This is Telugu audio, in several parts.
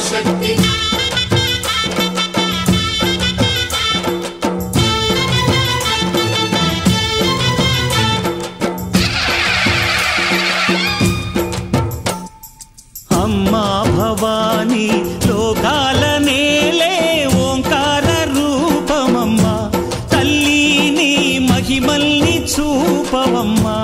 శక్తి అమ్మా భవానీ లోకాల నేలే ఓంకార రూపమమ్మా తల్లి నీ మహిమల్ని చూపవమ్మా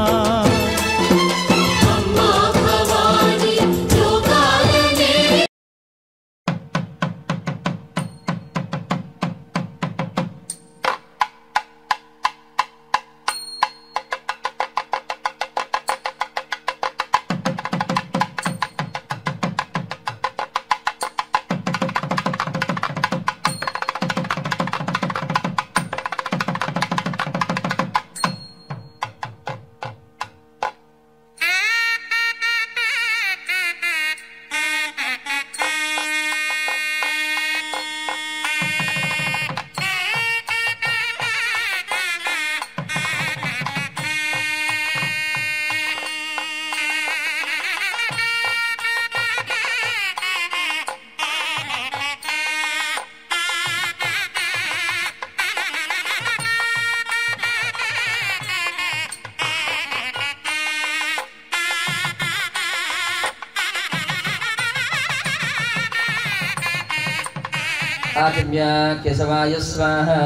आचम्य केशवाय स्वाहा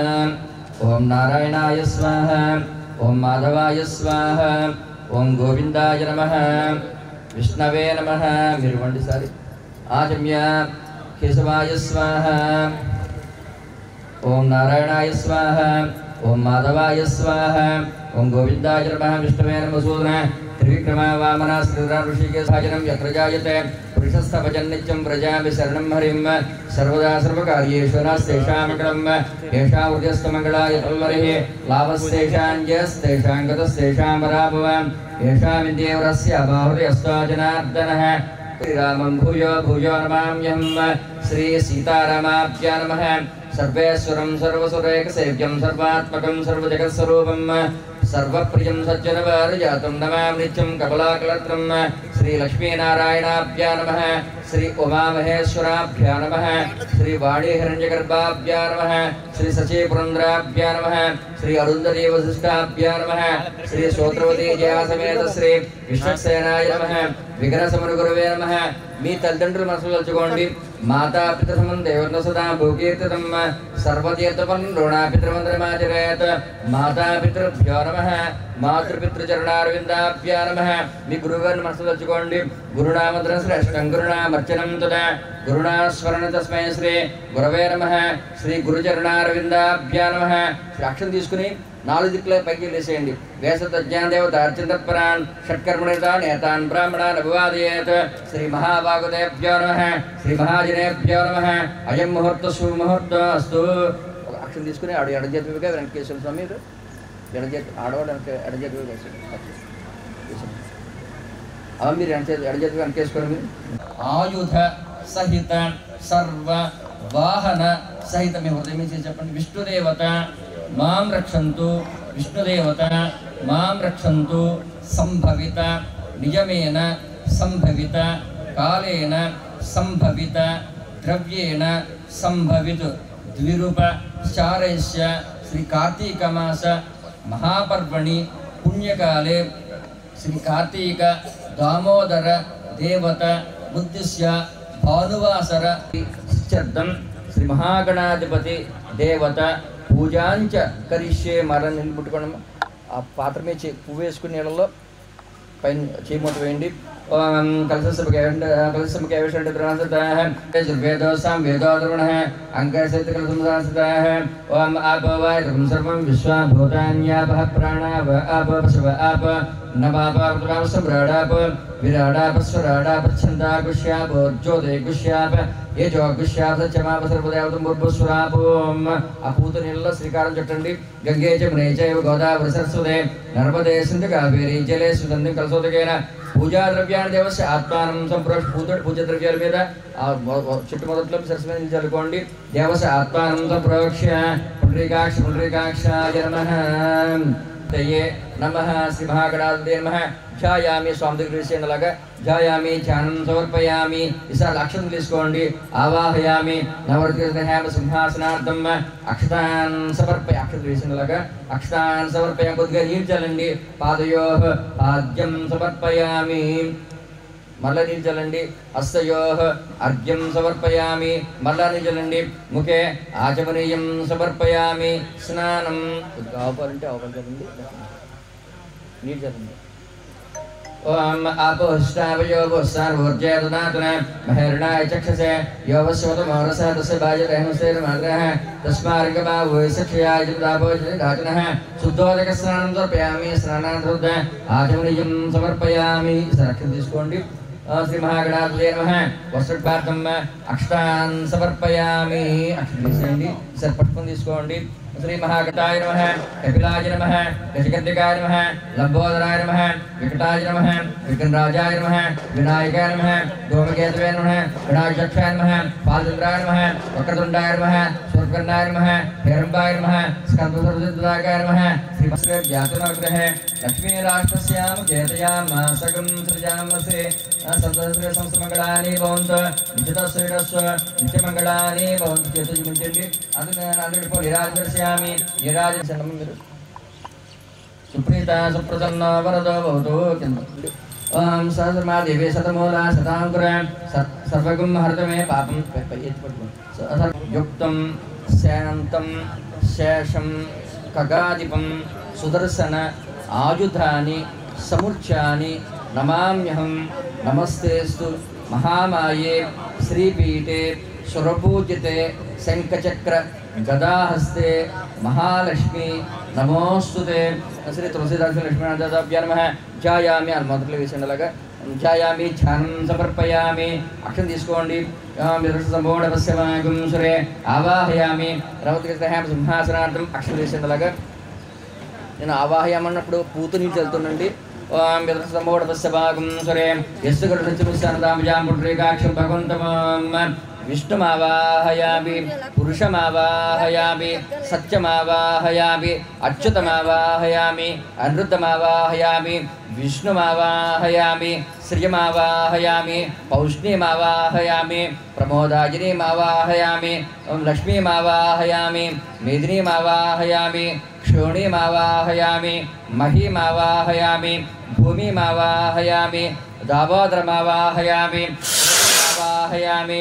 ओम नारायणाय स्वाहा ओम माधवाय स्वाहा ओम गोविंदाय नमः विष्णवे नमः मिरुवंडी सारी आचम्य केशवाय स्वाहा ओम नारायणाय स्वाहा ओम माधवाय स्वाहा ओम गोविंदाय नमः विष्णवे नमः सूदना त्रिविक्रमा वामना श्रीधर ऋषिकेशाजनं यत्र जायते पुरुषस्तपजन्नित्यं व्रजामि शरणं हरिं सर्वदा सर्वकार्येषु नास्तेषां मङ्गलं येषां हृदयस्थमङ्गलाय तल्वरिः लाभस्तेषाञ्जस्तेषां गतस्तेषां पराभवं येषां विद्येवरस्य बाहुर्यस्तो जनार्दनः श्रीरामं भूयो भूयो नमाम्यहं श्री सीतारामाभ्यां नमः सर्वेश्वरं सर्वसुरैकसेव्यं सर्वात्मकं सर्वजगत्स्वरूपं सर्वप्रियं सज्जनवारजातं नमामि नित्यं कमलाकलत्रं श्री लक्ष्मीनारायणाभ्यां नमः श्री उमामहेश्वराभ्यां नमः श्री वाणीहिरण्यगर्भाभ्यां नमः श्री सचीपुरन्द्राभ्यां नमः श्री अरुन्धती वसिष्ठाभ्यां नमः श्री श्रोत्रवती जयासमेत श्री विष्णुसेनाय नमः विघ्नसमनुगुरवे नमः మీ తల్లిదండ్రులు మనసులో తలుచుకోండి మాతా పితృసమం దేవత సదా భూకీర్తితం సర్వతీర్థపం రుణాపితృమంత్రమాచరేత్ మాతా పితృభ్యో నమః మాతృపితృచరణారవిందాభ్యో నమః మీ గురువుగారిని మనసులో తలుచుకోండి గురునామంత్రం శ్రేష్టం గురునామర్చనం తదా గురునాస్మరణ తస్మై శ్రీ గురవే నమః శ్రీ గురుచరణారవిందాభ్యో నమః అక్షరం తీసుకుని నాలుగు దిక్కుల పైకి లేసేయండి వేసతజ్ఞాన దేవత అర్చింతత్పరాన్ షట్కర్మణితాన్ ఏతాన్ బ్రాహ్మణాన్ అభివాదయేత్ శ్రీ మహాభాగవతేభ్యో నమః శ్రీ మహాజనేభ్యో నమః అయం ముహూర్త సుముహూర్త అస్తు అక్షరం తీసుకుని ఎడజేతిగా వెంకటేశ్వర స్వామి ఎడజేతి ఆడవాడు ఎడజేతిగా వేసాడు అవ మీరు ఎడజేతిగా వెంకటేశ్వరం ఆయుధ సహిత సర్వ వాహన సహిత మీ హృదయం నుంచి చెప్పండి విష్ణుదేవత మాం రక్షంతు విష్ణుదేవత మాం రక్షంతు సంభవిత నియమేన సంభవిత కాలేన సంభవిత ద్రవ్యేణ సంభవిత్ ద్విరూపచారైస్య శ్రీ కార్తీక మాస మహాపర్వణి పుణ్యకాలే శ్రీ కార్తీక దామోదర దేవత ఉద్దిశ్య భానువాసర సిద్ధ్యర్థం శ్రీ మహాగణాధిపతి దేవత పూజాంచ కరిష్యే మరణ నిలబెట్టుకోవడం ఆ పాత్ర మీద పువ్వు వేసుకునే నీళ్ళలో పైన చేయమూత వేయండి कलशम वेदोद्रवण अंकसहितकलशम ओम आप वायुं सर्वं विश्वाभूतान्यापः प्राणाप आप पशव आप नवापाप सम्राडाप विराडाप स्वराडाप छन्दागुष्याप ज्योतिगुष्याप ये जोगुष्याप सत्यमाप सर्वदेवतं बुर्भुस्वरापोम अपूत नीళ్ళలో శ్రీకారం చుట్టండి గంగే జమునే చైవ గోదావరి సరస్వతే నర్మదే సింధు కావేరీ జలే సుగంధం కలశోదకేన పూజా ద్రవ్యాన్ని దేవస్య ఆత్మానం సంప్రోక్ష పూజ ద్రవ్యాల మీద చుట్టు మొదట్లో సరస్సు మీద చల్లుకోండి దేవస్య ఆత్మానం సంప్రోక్ష పుండరీకాక్షాయ నమః తయే నమః శ్రీ మహాగణాధిపతయే నమః ధ్యాయామి స్వామి దగ్గర వేసేలాగా ధ్యాయామి ధ్యానం సమర్పయామి ఈసారి అక్షతం తీసుకోండి ఆవాహయామి నవరత్న సింహాసనార్థం అక్షతాన్ సమర్పయ అక్షతం వేసేలాగా అక్షతాన్ సమర్పయ కొద్దిగా నీళ్ళు చల్లండి పాదయో పాద్యం సమర్పయామి మళ్ళా నీళ్ళు చల్లండి హస్తయో అర్ఘ్యం సమర్పయామి మళ్ళా నీళ్ళు చల్లండి ముఖే ఆచమనీయం సమర్పయామి స్నానం ఆవుపాలంటే ఆవుపాలు చల్లండి నీళ్ళు చల్లండి ఓం ఆపోష్టావయోగోస్తార్వోర్జయ దదాతున మహర్ణాయ చక్షసే యోవస్వతమోరస తస్య బాజరహమసేర్మాగ్రహ తస్మార్గమావోయసక్షయాయ దాపోజదాతునః శుద్ధోదక స్నానం సమర్పయామి స్నానానంతర ఆచమనీయం సమర్పయామి రక్షణ తీసుకోండి శ్రీ మహాగణాధిపతయే నమః వస్త్రపార్థం అక్షతాన్ సమర్పయామి అక్షత తీసేయండి సరి పట్టుకొని తీసుకోండి శ్రీ మహాగణాయ నమః కపిలాయ నమః గజగద్దికాయ నమః లంబోదరాయ నమః వికటాయ నమః విఘ్నరాజాయ నమః వినాయకాయ నమః ధూమకేతవే నమః వినాయకక్షాయ నమః పాలచంద్రాయ నమః వక్రతుండాయ నమః శూర్పకర్ణాయ నమః హేరంబాయ నమః స్కందసర్వసిద్ధాయ నమః శ్రీ జాతనగ్రహే లక్ష్మీరాష్ట్రస్యాం చేతయామాసకం సృజామసే సర్వశ్రీ సంస్థమంగళాని భవంతు నిత్యతశ్రీరస్వ నిత్యమంగళాని భవంతు చేత చూపించండి అందుకు నిరాజర్శయామి నిరాజర్శనం మీరు సుప్రీత సుప్రసన్న వరదో భవతు ఓం సహస్రమాదేవి శతమూల శతాంకుర సర్వగుం హరితమే పాపం యుక్తం శాంతం శేషం ఖగాధిపం సుదర్శన ఆయుధాని సముర్చాని నమామ్యహం నమస్తేస్తు మహామాయే శ్రీపీఠే సురపూజితే శంఖచక్ర గదాహస్తే మహాలక్ష్మి నమోస్తుతే శ్రీ తులసీదాస్ లక్ష్మీనాథాభ్యా నమః ధ్యాయామి అది మొదట్లో వేసేలాగా ధ్యాయామి ధ్యానం సమర్పయామి అక్షరం తీసుకోండి సంభోడపశ్యమాగం సురే ఆవాహయామి రవతికృష్ణ సింహాసనార్థం అక్షరం వేసేలాగా నేను ఆవాహయామన్నప్పుడు పూత నీళ్ళు చల్లుతుండండి సంభోడపశ్యమాగం సురే యస్సు గరుడచిమిస్తానదామజాంపుట్రేకాక్షం భగవంతం విష్ణుమావాహయామి పురుషమావాహయామి సత్యమావాహయామి అచ్యుతమావాహయామి అనిరుద్ధమావాహయామి విష్ణుమావాహయామి శ్రియమావాహయామి పౌష్ణీమావాహయామి ప్రమోదాజినీమావాహయామి లక్ష్మీమావాహయామి మేదినీమావాహయామి క్షోణీమావాహయామి మహీమావాహయామి భూమిమావాహయామి దామోదరమావాహయామి ఆవాహయామి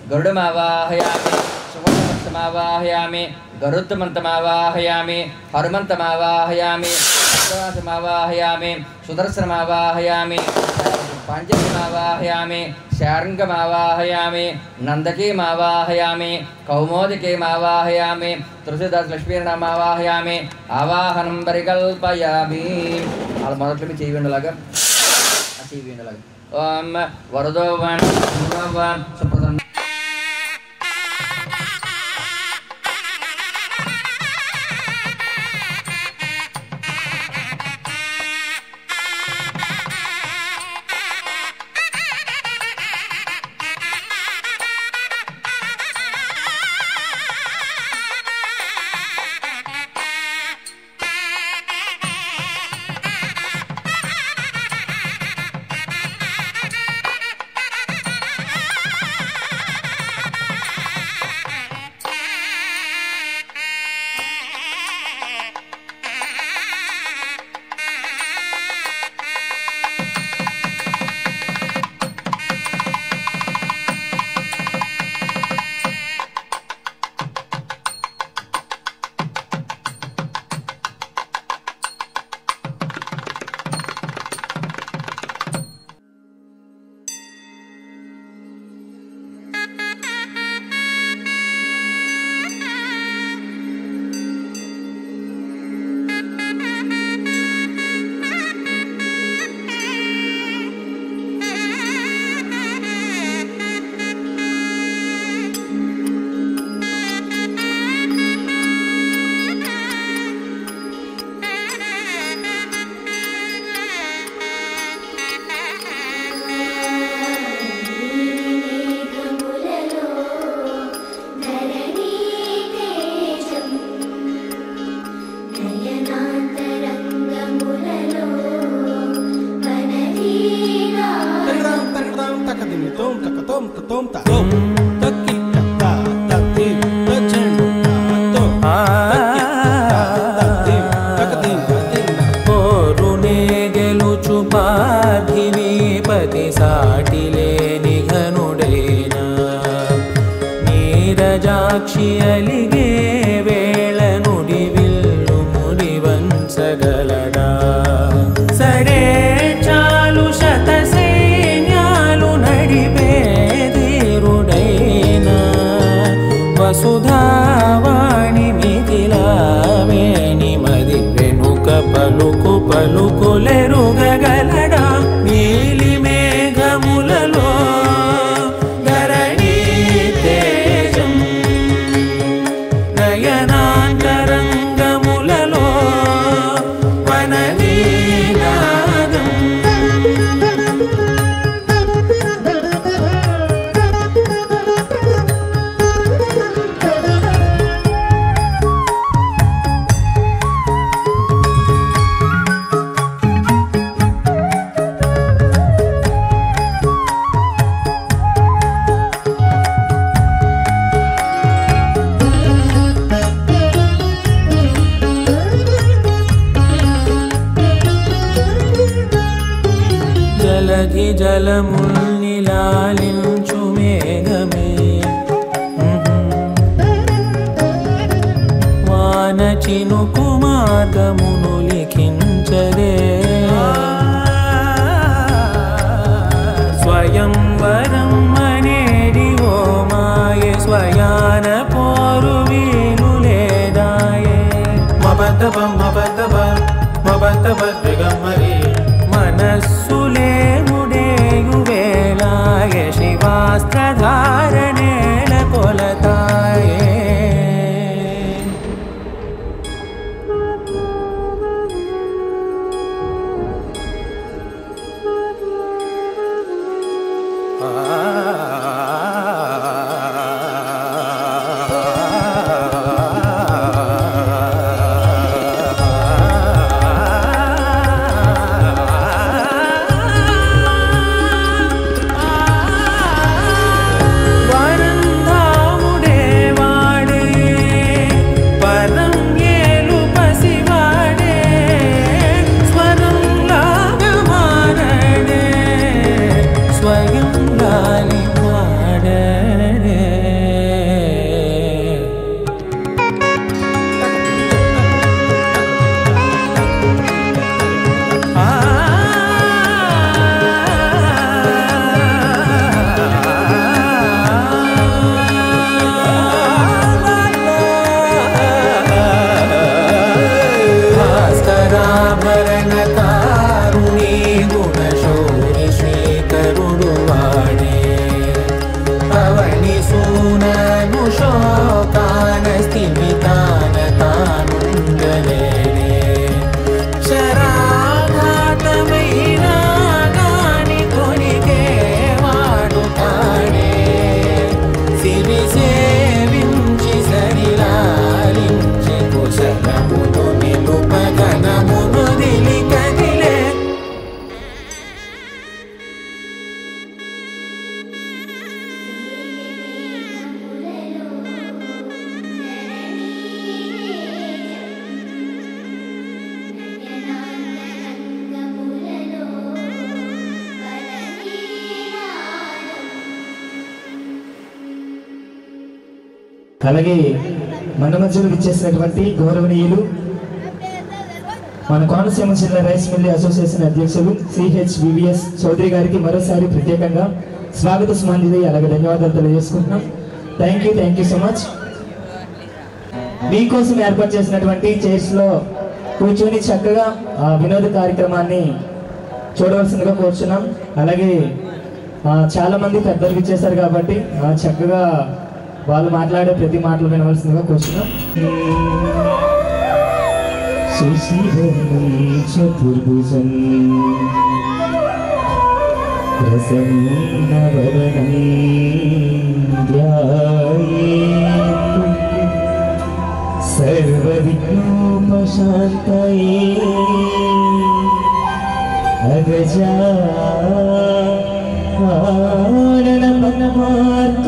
గరుడమావాహయామి సువర్ణమస్తమావాహయామి గరుత్మంతమావాహయామి హనుమంతమావాహయామి అష్టవాసమావాహయామి సుదర్శనమావాహయామి పాంచజమావాహయామి శార్ంగమావాహయామి నందకీమావాహయామి కౌమోదికీమావాహయామి తులసీదాస్ లక్ష్మీనామావాహయామి ఆవాహనం పరికల్పయామి అలా మొదట్లో చేయలాగా చేయలాగా ఓం వరదో సుప్రసన్న పార్థివీపతి సాటిలేని ఘనుడేనా నీరజాక్షి అలిగే వేళ నుడి విల్లు ముడి వంచగలడా సరే చాలు శత సైన్యాలు నడిపే ధీరుడైనా వసుధావాణి మిథిలావేణి మది వెనుక పలుకు పలుకులెరుగగలడా నీలి మేఘములలో ధరణీ తేజం నయనాంతరంగములలో వననీనాదం జలధి జలముల్ని లాలించు మేఘమే వాన చినుకు మార్గమును లిఖించరే స్వయంవరం అనేది ఓ మాయ స్వయాన పోరు వీలు లేదాయే మబద్దబం మబద్దబం మబద్దబద్రిగమ్మరి మనస్సులే ముడేయు వేళాయ శివాస్త్రధారణేల కొలతాయే అలాగే మన మధ్యలో విచ్చేసినటువంటి గౌరవనీయులు మన కోనసీమ జిల్లా రైస్ మిల్ అసోసియేషన్ అధ్యక్షులు సిహెచ్వివిఎస్ చౌదరి గారికి మరోసారి ప్రత్యేకంగా స్వాగత సుమాంజలి అలాగే ధన్యవాదాలు తెలియజేసుకుంటున్నాం. Thank you so much. మీకోసం ఏర్పాటు చేసినటువంటి చైర్స్ లో కూర్చొని చక్కగా వినోద కార్యక్రమాన్ని చూడవలసిందిగా కోరుచున్నాం. అలాగే చాలా మంది పెద్దలు విచ్చేశారు కాబట్టి చక్కగా వాళ్ళు మాట్లాడే ప్రతి మాటలు వినవలసిందిగా కోరుచున్నాం. చతుర్భుజం ప్రసన్నవదనం ధ్యాయేత్ సర్వవిఘ్నోపశాంతయే అగజానన పరమాత్మ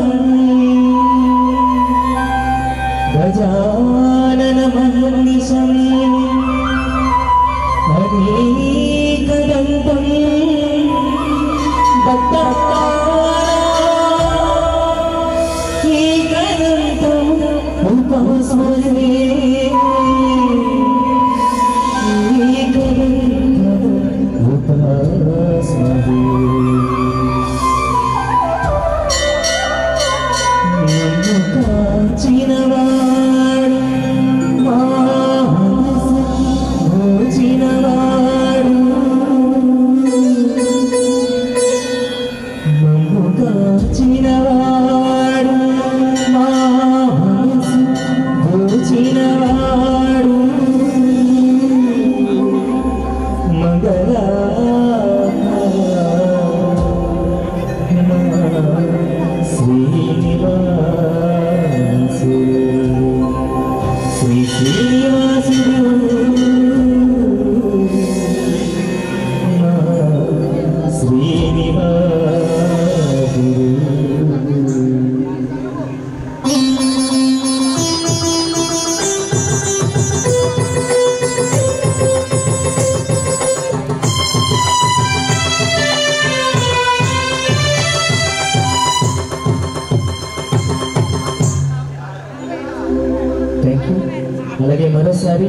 అలాగే మరోసారి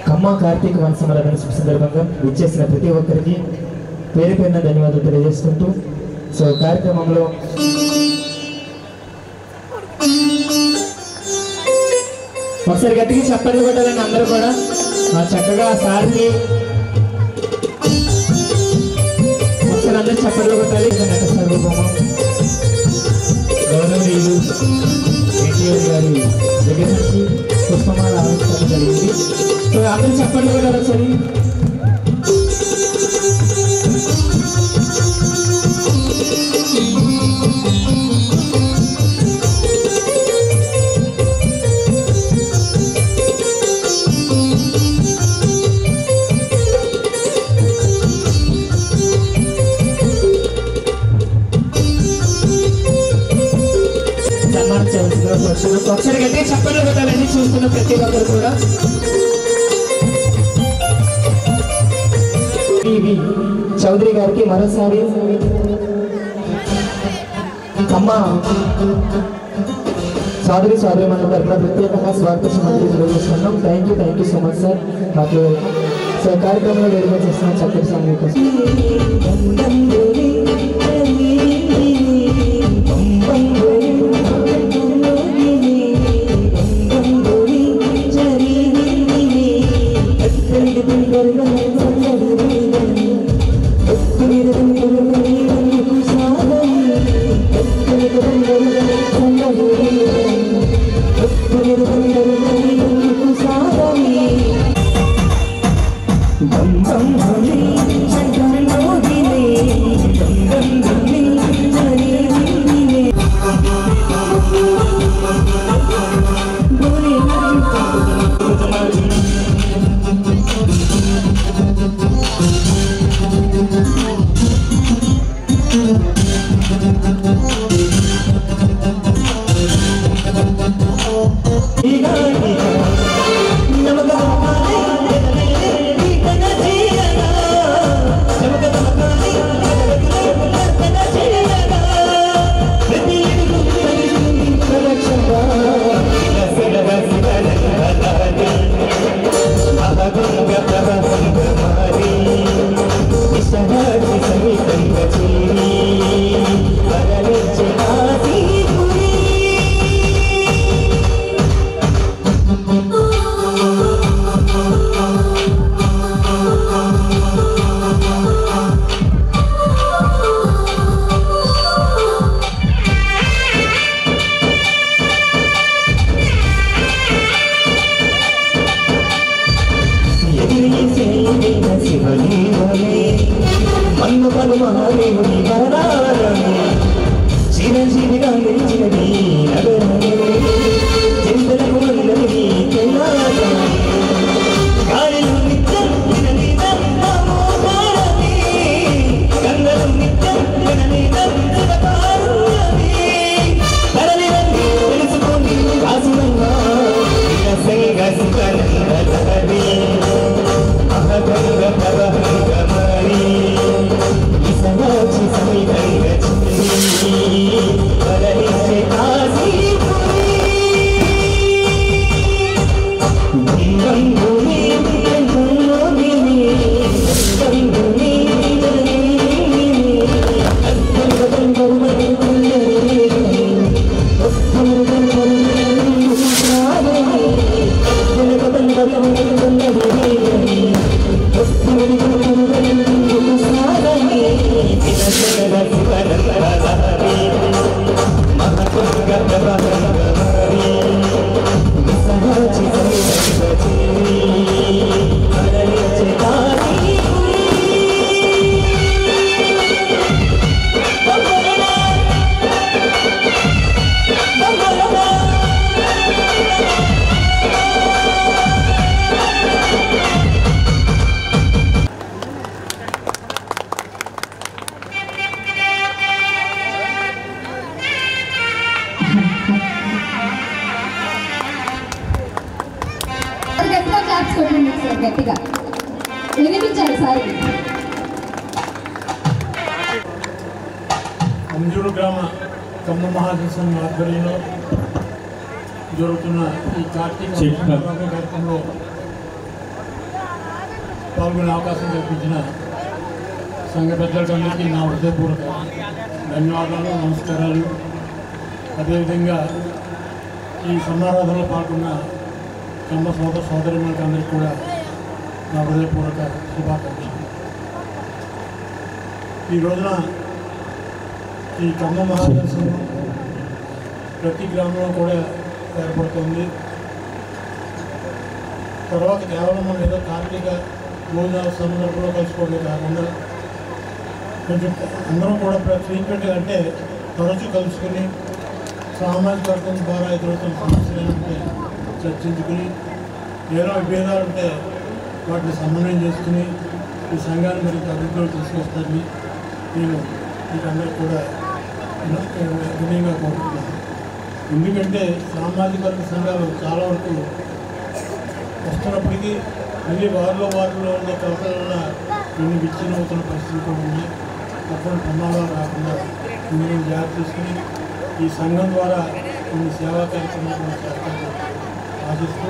కమ్మ కార్తీక వనసమరణ సందర్భంగా విచ్చేసిన ప్రతి ఒక్కరికి పేరు పేరున ధన్యవాదాలు తెలియజేసుకుంటూ సో కార్యక్రమంలో ఒకసారి గట్టిగా చప్పట్లు కొట్టాలని అందరూ కూడా చక్కగా సార్కి ఒకసారి అందరూ చప్పట్లు కొట్టాలి. గౌరవనీయులు ఎన్టీఆర్ గారి దగ్గర నుంచి పుష్పమాల ఆవిష్కరణ జరిగింది. సో అందరూ చప్పట్లు కొట్టాలి ఒకసారి. ఒకసారి గట్టిగా చప్పట్లు కొట్టాలని చూస్తున్న ప్రతి ఒక్కరు కూడా. చౌదరి గారికి మరోసారి అమ్మ సోదరి మన తరఫున ప్రత్యేకంగా స్వాగతం తెలియజేస్తున్నాం. Thank you so much sir. మాకు కార్యక్రమంలో వేడుక చేస్తున్న చక్కటి సంగీతం. Sahaj sangeetam gachini, arale claps కొట్టండి సార్ గట్టిగా వినిపించాలి సార్. అంజూరు గ్రామ కమ్మ మహాజన ఆధ్వర్యంలో జరుగుతున్న ఈ కార్తీక కార్యక్రమంలో పాల్గొనే అవకాశం కల్పించిన సంఘ పెద్దలందరికీ నా హృదయపూర్వక ధన్యవాదాలు, నమస్కారాలు. అదేవిధంగా ఈ సమారాధనలో పాల్గొన్న కమ్మ సోదరులకు అందరికీ కూడా నా హృదయపూర్వక శుభాకాంక్షలు. ఈ రోజున ఈ కమ్మ మహాజన ప్రతి గ్రామంలో కూడా ఏర్పడుతుంది. తర్వాత కేవలం మనం ఏదో కార్తీక భోజనాల సందర్భంలో కలుసుకోవడమే కాకుండా కొంచెం అందరం కూడా ఫ్రీక్వెంట్గా అంటే తరచూ కలుసుకొని సామాజిక వర్గం ద్వారా ఎదురవుతున్న సమస్యలు ఉంటే చర్చించుకుని ఏదో విభేదాలు ఉంటే వాటిని సమన్వయం చేసుకుని ఈ సంఘాన్ని మరింత అభివృద్ధిలో తీసుకొస్తారని నేను వీటందరికీ కూడా వినయంగా కోరుతున్నాను. ఎందుకంటే సామాజిక వర్గ సంఘాలు చాలా వరకు వస్తున్నప్పటికీ మళ్ళీ వారిలో ఉన్న కలపల వల్ల కొన్ని విచ్ఛిన్నమవుతున్న పరిస్థితులు కూడా ఉన్నాయి. అటువంటి ప్రమాదాలు రాకుండా మేము జాగ్రత్త తీసుకుని ఈ సంఘం ద్వారా కొన్ని సేవా కార్యక్రమాలు చేస్తామని ఆశిస్తూ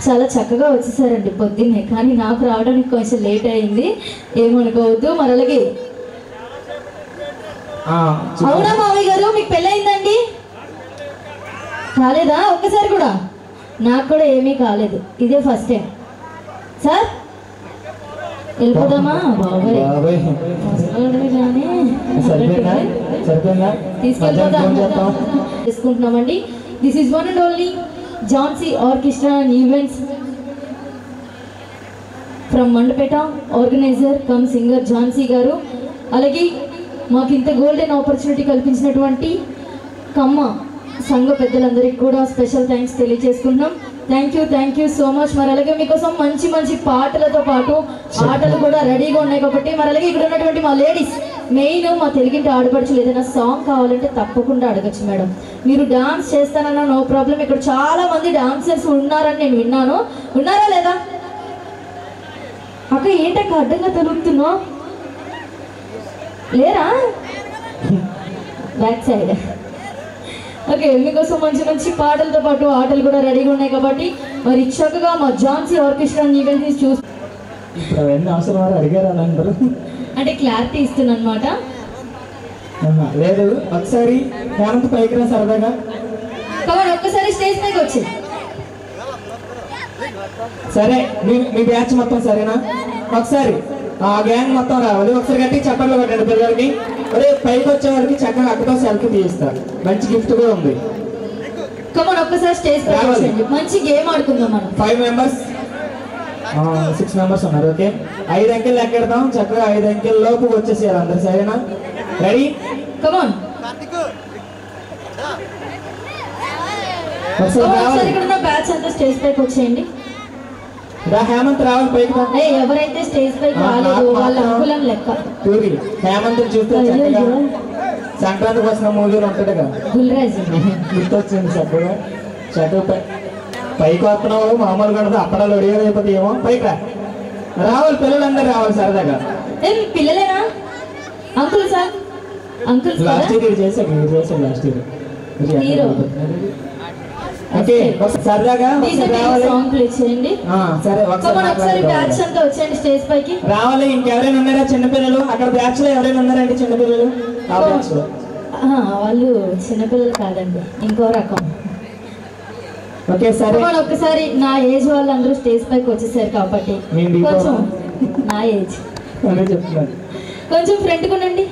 చాలా చక్కగా వచ్చేసారండి పొద్దున్నే, కానీ నాకు రావడానికి కొంచెం లేట్ అయింది, ఏమనుకోవద్దు. మరి అలాగే అవునా మావయ్య గారు, మీకు పెళ్ళయిందండి? కాలేదా? ఒక్కసారి కూడా? నాకు కూడా ఏమీ కాలేదు, ఇదే ఫస్ట్ టైం. సార్ వెళ్ళిపోదామా? బాబాయ్ తీసుకుంటున్నామండి. This is one and only Jhansi orchestra and events from Mandapeta, organiser cum singer Jhansi garu. అలాగే మాకు ఇంత గోల్డెన్ ఆపర్చునిటీ కల్పించినటువంటి కమ్మ సంఘ పెద్దలందరికీ కూడా స్పెషల్ థ్యాంక్స్ తెలియజేసుకుంటున్నాం. Thank you so much. మరి అలాగే మీకోసం మంచి మంచి పాటలతో పాటు ఆటలు కూడా రెడీగా ఉన్నాయి కాబట్టి, మరి అలాగే ఇక్కడ ఉన్నటువంటి మా లేడీస్, మెయిన్ మా తెలుగింటి ఆడపడుచులు ఏదైనా సాంగ్ కావాలంటే తప్పకుండా అడగచ్చు మేడం. మీరు డాన్స్ చేస్తానన్నా నో ప్రాబ్లం. ఇక్కడ చాలా మంది డాన్సర్స్ ఉన్నారని నేను విన్నాను, ఉన్నారా లేదా? అక్క ఏంటక్క అడ్డంగా తలుపుతున్నావు? లేరా? బ్యాక్ సైడ్ ఓకే, మీకోసం మంచి మంచి పాటలతో పాటు ఆటలు కూడా రెడీగా ఉన్నాయి కాబట్టి మరి చక్కగా మా ఝాన్సీ ఆర్కెస్ట్రా ఈవెంట్ ని చూసి ఇప్పుడు అవన్నీ అవసరం అడిగారు అలా అందరూ అంటే క్లారిటీ ఇస్తున్నా అనమాట. లేదు ఒకసారి హేమంత్ పైకి రా సరదాగా. కాబట్టి ఒక్కసారి స్టేజ్ పైకి వచ్చి సరే మీ బ్యాచ్ మొత్తం సరేనా? ఒకసారి ఆ గ్యాంగ్ మొత్తం రావాలి. ఒకసారి గట్టి చప్పట్లు కొట్టండి పిల్లలకి. అదే పైకి వచ్చే వాళ్ళకి చక్కగా అక్కతో సెల్ఫీ తీస్తారు. మంచి గిఫ్ట్ కూడా ఉంది. కమన్ ఒక్కసారి స్టేజ్ పైకి వచ్చేయండి. మంచి గేమ్ ఆడుకుందాం మనం. 5 మెంబర్స్ 6 మెంబర్స్ ఉన్నారు. ఓకే, 5 అంకెలు ఎక్కెడతాం. చక్కగా 5 అంకెల లోపు వచ్చేసేయాలి అందరు. సరేనా? రెడీ? కమన్ ఒకసారి ఇక్కడ ఉన్న బ్యాచ్ అంతా స్టేజ్ పైకి వచ్చేయండి. హేమంత్ రావాలి పైకి. ఎవరైతే స్టేజ్ పైకి రాలేదు వాళ్ళ అంకులం లెక్క. హేమంత్ చూస్తే చక్కగా సంక్రాంతికి వచ్చిన మూవీలో ఉంటాడుగా గుల్రాజ్ గుర్తొచ్చింది. చక్కగా చక్కగా పైకి వస్తున్నావు మామూలు కడదు అప్పడాలు ఒడియాలు అయిపోతే ఏమో. పైకి రావాలి పిల్లలందరూ రావాలి సరదాగా. పిల్లలేనా? Uncle sir, uncle last year చేశాడు లాస్ట్ ఇయర్. హీరో. ఓకే సరదాగా సాంగ్ ప్లే చేయండి. సరే ఒకసారి బ్యాచ్ అంతా వచ్చేయండి స్టేజ్ పైకి. రావాలి. ఇంకెవరైనా ఉన్నారా చిన్నపిల్లలు? అక్కడ బ్యాచ్ లో ఎవరైనా ఉన్నారండి చిన్నపిల్లలు? ఆ బ్యాచ్ లో వాళ్ళు చిన్నపిల్లలు కాదండి, ఇంకో రకం. ఓకే సరే ఒక్కసారి నా ఏజ్ వాళ్ళందరూ స్టేజ్ పైకి వచ్చేసారు కాబట్టి కొంచెం నా ఏజ్ చెప్తున్నాను. కొంచెం ఫ్రంట్ కొనండి.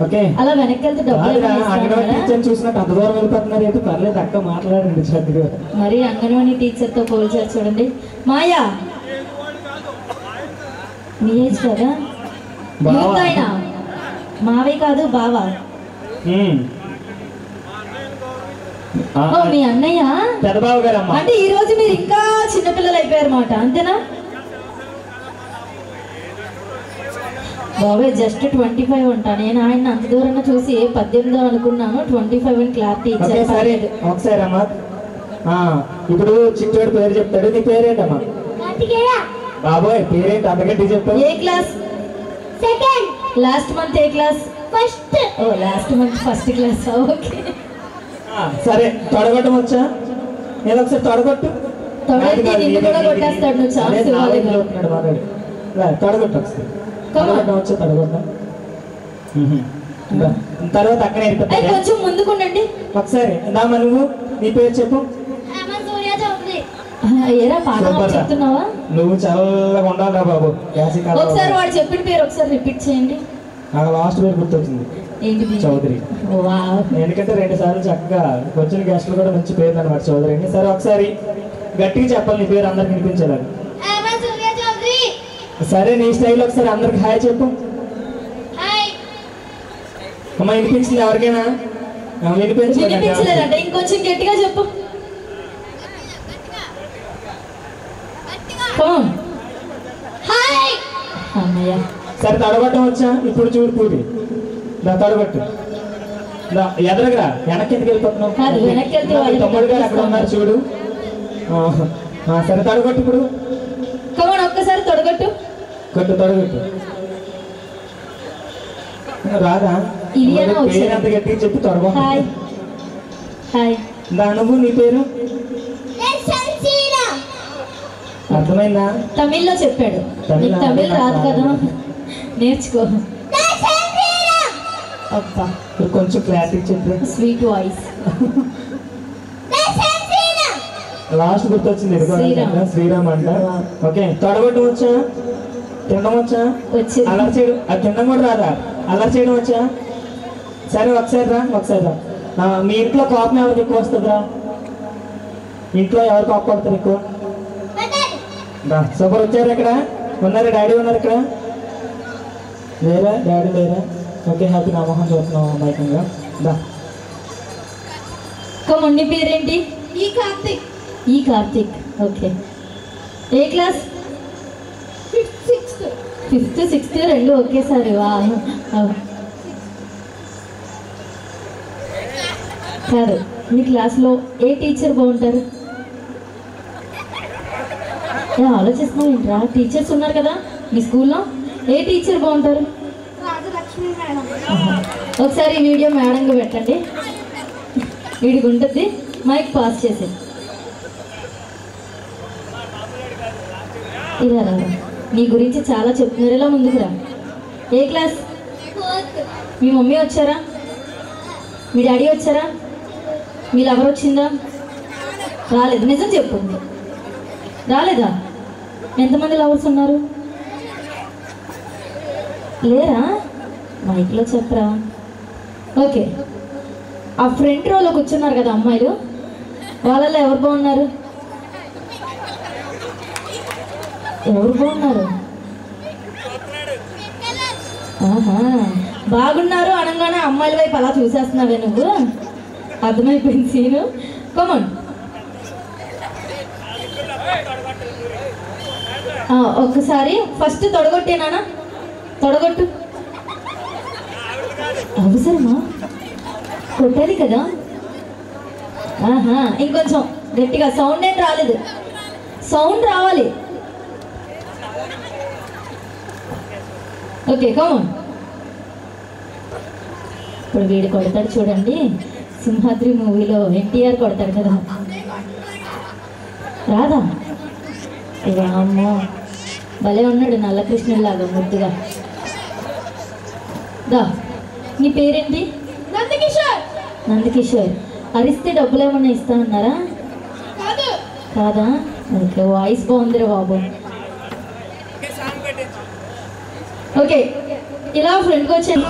ఓకే అలా వెనక్కి వెళ్తే అంగన్వాడీ టీచర్ చూసినట్టు అంత దూరం వెళ్ళిపోతున్నారు. అయితే పర్లేదు అక్క మాట్లాడండి చక్కగా. మరి అంగన్వాడీ టీచర్ తో పోల్చారు చూడండి. మాయా నీ ఏజ్ కదా? ఆయన మావే కాదు బావా. మీ అన్నయ్య పెద్దబాబు గారు. అంటే ఈ రోజు మీరు ఇంకా చిన్నపిల్లలు అయిపోయారు మాట, అంతేనా? బాబాయ్ జస్ట్ 25 ఉంటా. నేను ఆయన అంత దూరంగా చూసి 18 అనుకున్నాను. 25 అని క్లారిటీ ఇచ్చారు. ఒకసారి అమ్మా ఇప్పుడు చిట్టోడు పేరు చెప్తాడు. నీ పేరేంటమ్మా? బాబోయ్ పేరేంటి అంతకంటే చెప్తావు? ఏ క్లాస్? సెకండ్. లాస్ట్ మంత్ ఏ క్లాస్? ఫస్ట్. ఓ last month first class. Okay సరే తొడగొట్టం వచ్చా? నేను ఒకసారి తొడగొట్టు. నిన్ను కూడా కొట్టేస్తాడు. నువ్వు ఛాన్స్ ఇవ్వాలి. తొడగొట్టు ఒకసారి. తొడగొట్టం వచ్చా? తొడగొట్టం తర్వాత అక్కడే కొంచెం ముందుకుండండి. ఒకసారి దామా నువ్వు నీ పేరు చెప్పు. ఏరా పాట చెప్తున్నావా? నువ్వు చల్లగా ఉండాలిరా బాబు. ఒకసారి వాడు చెప్పిన పేరు ఒకసారి రిపీట్ చేయండి. నాకు లాస్ట్ పేరు గుర్తొచ్చింది, చౌదరి. ఎందుకంటే 2 సార్లు చక్కగా వచ్చిన గెస్టులు కూడా మంచి పేరు అనమాట చౌదరి. సరే ఒకసారి గట్టిగా చెప్పాలి నీ పేరు అందరికి వినిపించాలని. సరే నీ స్టైల్ ఒకసారి అందరికి హాయ్ చెప్పు. అమ్మ వినిపించింది ఎవరికైనా? వినిపించలేదంటే ఇంకొంచెం గట్టిగా చెప్పు. సరే తడగొట్టం వచ్చా? ఇప్పుడు చూడు పూరి తడగొట్టు. ఎదరగా వెనక్కి ఎందుకు వెళ్ళిపోతున్నావు? తమ్ముడు గారు అక్కడ ఉన్నారు చూడు. సరే తడగొట్టు ఇప్పుడు. ఒక్కసారి తొడగొట్టు. తొడగొట్టు. రాదా? పేరు గట్టిగా చెప్పి తొడగొట్టు. నువ్వు నీ పేరు అర్థమైందా? తమిళ్లో చెప్పాడు. తమిళ్ రాదు కదా, నేర్చుకో. అబ్బా కొంచెం క్లారిటీ చెప్పు. Sweet voice. లాస్ట్ గుర్తొచ్చింది శ్రీరామ్ అంట. ఓకే తొడగొట్టం వచ్చా? తినడం వచ్చా? అల్లరి చేయడం అది తినడం కూడా రాదా? అల్లరి చేయడం వచ్చా? సరే ఒకసారి రా. మీ ఇంట్లో కోపం ఎవరికి ఎక్కువ వస్తుందిరా? ఇంట్లో ఎవరు కోపం పడతారు ఎక్కువ? సూపర్ వచ్చారు. ఇక్కడ ఉన్నారా? డాడీ ఉన్నారు ఇక్కడ? లేరా? డాడీ లేరా? Okay happy. నా మొహం చూస్తున్నాం అమాయకంగా. నీ పేరేంటి? ఈ కార్తిక్. ఓకే ఏ క్లాస్? 5th 6th రెండు ఒకేసారి. కాదు మీ క్లాస్లో ఏ టీచర్ బాగుంటారు? ఆలోచిస్తున్నావు ఏంట్రా? టీచర్స్ ఉన్నారు కదా మీ స్కూల్లో, ఏ టీచర్ బాగుంటారు? ఒకసారి ఈ వీడియో మేడంగా పెట్టండి. వీడికి ఉంటుంది. మైక్ పాస్ చేసే ఇలా రా. నీ గురించి చాలా చెప్తున్నారు. ఇలా ముందుకు రా. ఏ క్లాస్? మీ మమ్మీ వచ్చారా? మీ డాడీ వచ్చారా? మీ లవర్ వచ్చిందా? రాలేదు. నిజం చెప్పుంది. రాలేదా? ఎంతమంది లవర్స్ ఉన్నారు? లేరా? మైక్లో చెప్పరా. ఓకే, ఆ ఫ్రంట్ రోలో కూర్చున్నారు కదా అమ్మాయిలు, వాళ్ళలో ఎవరు బాగున్నారు? ఎవరు బాగున్నారు? ఆహా, బాగున్నారు అనగానే అమ్మాయిల వైపు అలా చూసేస్తున్నావే నువ్వు. అర్థమైపోయింది సీను. కమన్. ఒక్కసారి ఫస్ట్ తొడగొట్టేనా? తొడగొట్టు. అవసరమా? కొట్టాలి కదా. ఆహా, ఇంకొంచెం గట్టిగా. సౌండ్ ఏం రాలేదు. సౌండ్ రావాలి. Okay, come on. ఇప్పుడు వీడు కొడతాడు చూడండి. సింహాద్రి మూవీలో ఎన్టీఆర్ కొడతాడు కదా. రాదా? అమ్మో, భలే ఉన్నాడు నల్లకృష్ణుడిలాగా ముద్దుగా. దా, నీ పేరేంటి? నందకిషోర్. నందకిషోర్. అరిస్తే డబ్బులు ఏమన్నా ఇస్తానన్నారా? కాదా? ఓకే, వాయిస్ బాగుందిరా బాబు. ఓకే, ఇలా ఫ్రెండ్కి వచ్చాను.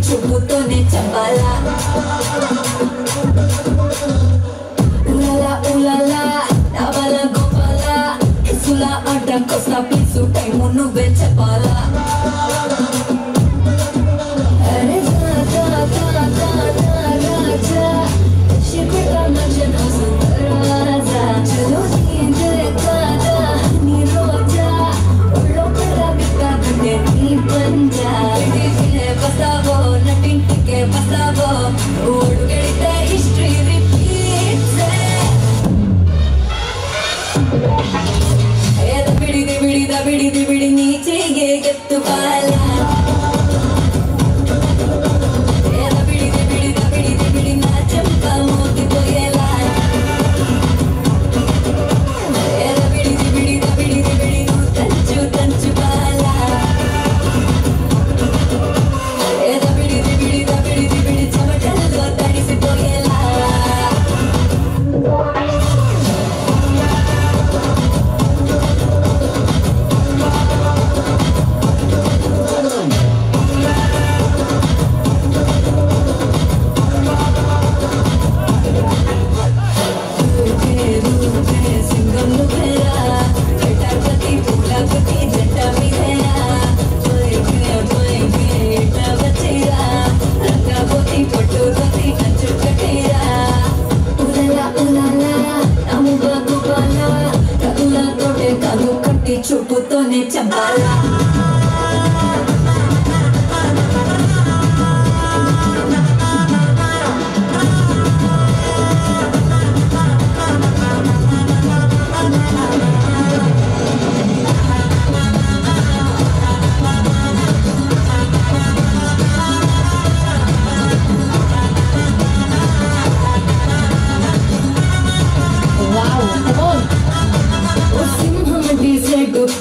చూపుతోనే చెప్పాలా ఉలలా ఉలలా నవల గోపాల ఇసులా అడ్డంకొస్తా పీసు టైము నువ్వే చెప్పాలా అరే రాజా శిఖర మంచన సుందరాజా చలో నీందే కాదా నీ రోజా ఒళ్ళో కరబిక్కాకుంటే నీ పంజా ఇంటికే బస్తావో నటింటికే బస్తావో ఓడుగడితే హిస్టరీ రిపీట్స్ ఏద బిడిది బిడి నీ చెయ్యే ఎత్తుపాలా చెమటల్లో తడిసిపోయేలా మాటలతోనే చెప్పాలా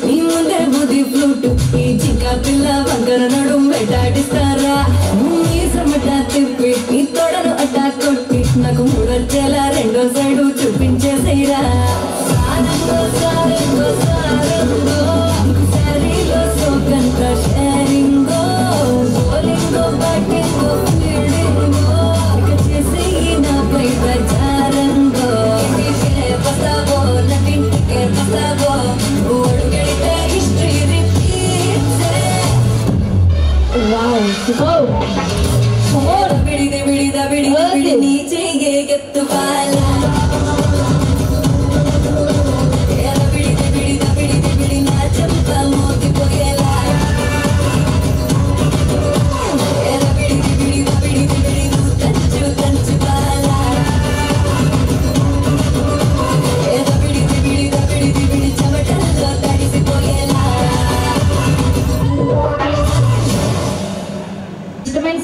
నీ ముందే బుద్ధి ఫ్లూటు ఈ జింక పిల్ల వంకర నడు మెటాడిస్తారా నీ సమట తిప్పి నీ తోడను అట్టా కొట్టి నాకు మూడొచ్చేలా రెండో సైడు చూపించేసేరా శారీలో సోకంత షేరింగో బోలింగో బ్యాటింగో ఫీల్డింగో ఇక చేసి నాపై ప్రచారంగో ఇంటికే వస్తావో నటింటికే వస్తావో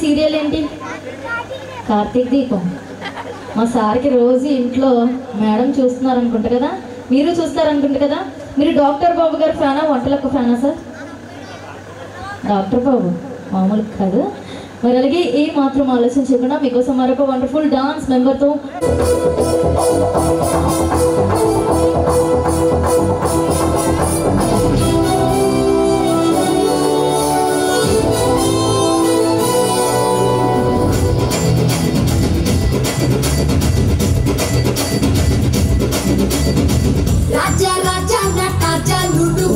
సీరియల్ ఏంటి? కార్తీక్ దీపం. మా సార్కి రోజు ఇంట్లో మేడం చూస్తున్నారు అనుకుంటా కదా, మీరు చూస్తారనుకుంటా కదా. మీరు డాక్టర్ బాబు గారు ఫ్యానా, వంటలకు ఫ్యానా సార్? డాక్టర్ బాబు మామూలు కాదు. మరి అలాగే ఏ మాత్రం ఆలోచన చేయకుండా మీకోసం మరొక వండర్ఫుల్ డాన్స్ మెంబర్తో రాజా రాజా నటాజా నుడు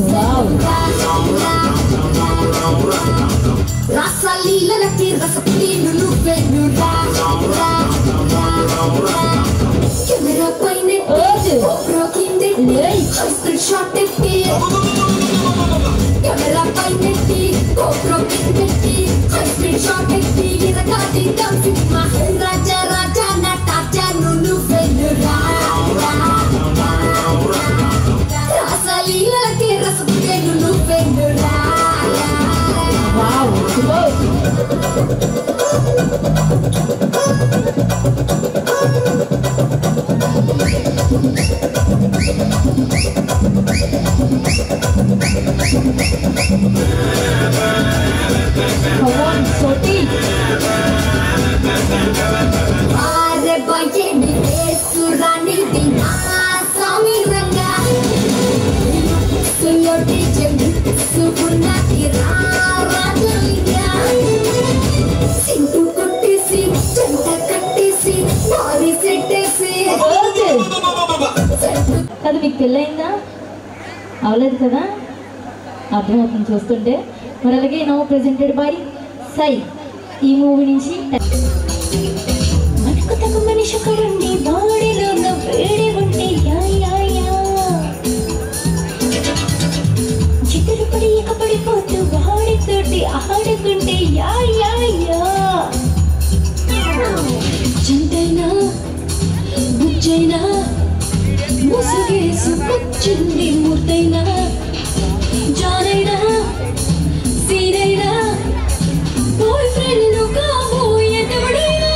రాసలీలకి రసపులి నును పెనురా కెమెరా పైన ఓప్రో కింద స్క్రీన్ షాట్ ఎత్తి కెమెరా పైన ఓప్రో కింద స్క్రీన్ షాట్ ఎత్తి రకాటి డాన్సింగ్ మా రాజా రాజా నటాజా నును పెనురా రాసలీలకి రసపులి నును పెనురా అరే బాయే సురాని దినా స్వామి రంగా సులోటి జంగు సుగుణాటి రాజలింగా సింటు కొట్టేసి జంట కట్టేసి బాడీ సెట్టేసి అది మీకు పెళ్ళయిందా? అవలేదు కదా, అర్థమవుతుంది చూస్తుంటే. మరి అలాగే నౌ ప్రెజెంటెడ్ బై సై ఈ మూవీ నుంచి మనకు తగ్గ మనిషి కరుండి బాడీలో వేడి ఉంటే యా యా యా చిత్తులు పడి ఎక్కపడిపోతూ వాడితోటి ఆడుకుంటే యా యా యా చింతైనా బుజ్జైనా ముసుగేసు వచ్చింది మూర్తైనా జానైనా సీనైనా బాయ్ ఫ్రెండ్ కాబోయే దేవుడైనా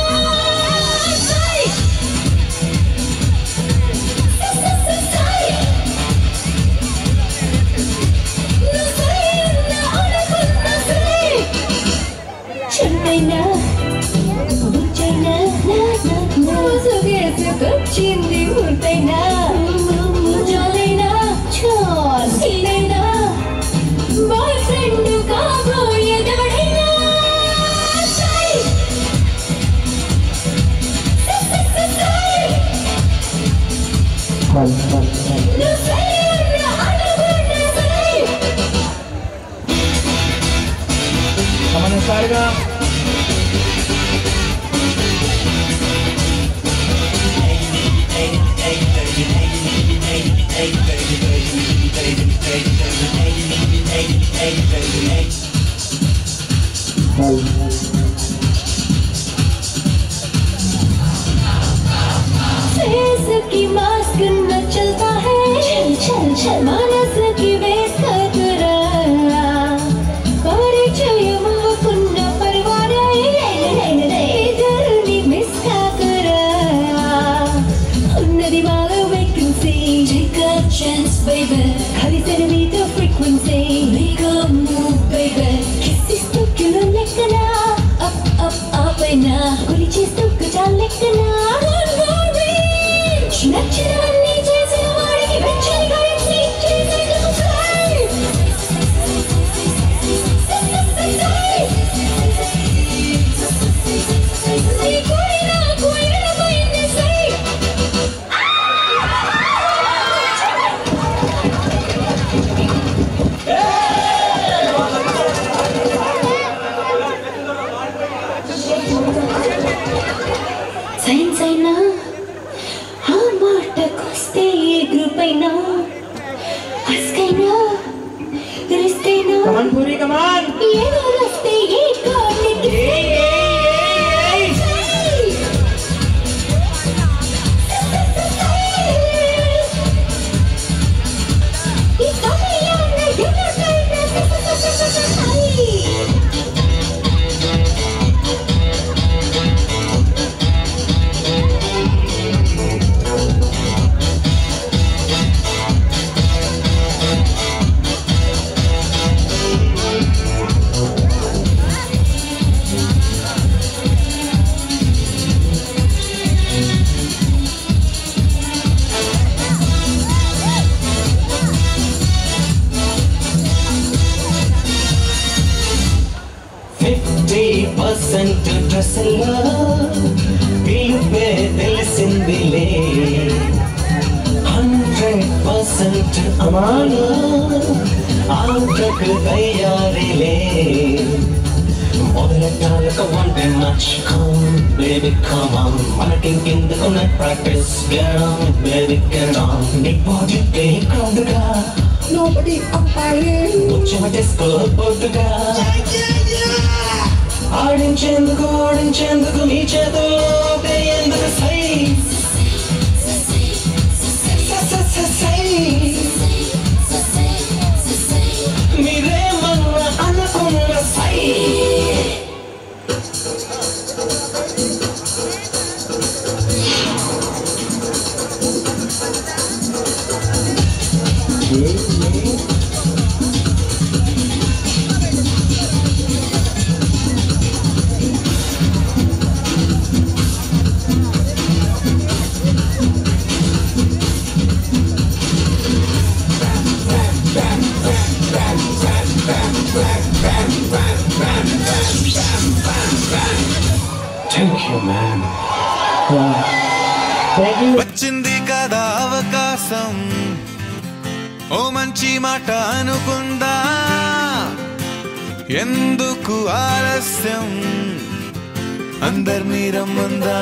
చింతైనా బుజ్జైనా ముసుగేసు వచ్చింది మూర్తైనా జానైనా సీనైనా బాయ్ ఫ్రెండ్ కాబోయే దేవుడైనా ఒకసారిగా Hey, మనసుకి వేస్తకురా పరిచయమవుకున్న పర్వాలే ఇద్దరిని మిస్ కాకురా ఉన్నది బాగా vacancy take a chance baby కలిసిన నీతో frequency make a move baby kisses తొక్కులు లెక్కన అప్ అప్ అప్ అయినా గురి చేస్తూ చాలు లెక్కన నచ్చినవన్నీ చేసిన వాడికి వెచ్చని కరెన్సీ చేసేందుకు ఫ్లై నీ కోరి నాకు ఎడమైంది సై సైన్స్ అయినా ఆ మాటకొస్తే ఏ గ్రూప్ అయినా అస్కైనా రిస్తైనా కమాన్ పూరి కమాన్ ఏదో వస్తే ఏ కార్డుకి ఈ సమయాన్ని ఎవరికైనా డ్రెస్సులో పిలుపే తెలిసిందిలే 100% అమాను ఆటకు తయారీలే మొదలెట్టాలకు వంటే much come baby come on మనకి కిందకు net practice get on baby get on నీ బాడీ ప్లే గ్రౌండ్గా nobody umpire వచ్చే డిస్కో బోర్డుగా ఆడించేందుకు మీ చేతుల్లో ఎందుకు సై మీరేమన్నా అనుకున్న సై Thank you, man. Thank you. వచ్చింది కదా అవకాశం ఓ మంచి మాట అనుకుందా ఎందుకు ఆలస్యం అందర్నీ రమ్మందా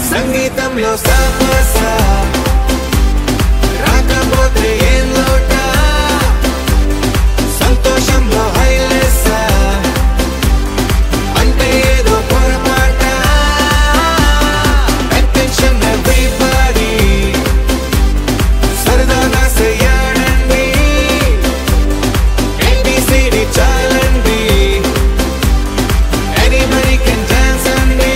సంగీతంలో సాపసా రాకపోతే ఏం లోట సంతోషంలో హైలెస్సా అంటే ఏదో పొరపాట అటెన్షన్ ఎవ్రీబడీ సరదాగా చేయాలండి ABCD చాలండి anybody can dance అండి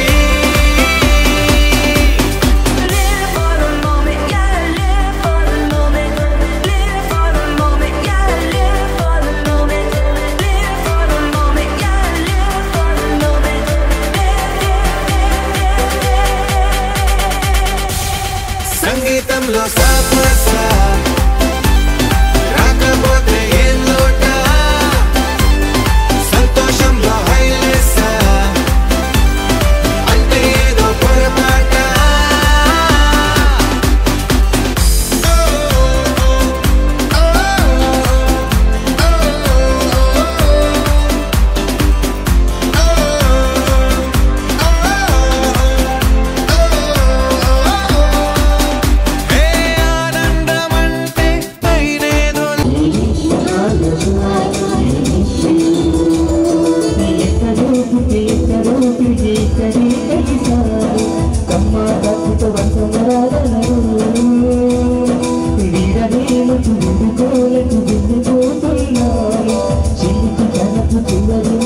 సంగీతంలో సాపసా రాకపోతే ఏం లోట సంతోషంలో హైలెస్సా అంటే ఏదో పొరపాట ఇతడి కలిసారు కమ్మ కత్తితో వంశమరాధనరు వీరనేలు తుడుకోలకు వెళ్ళిపోతున్నాను చిలికి కనపు చివరి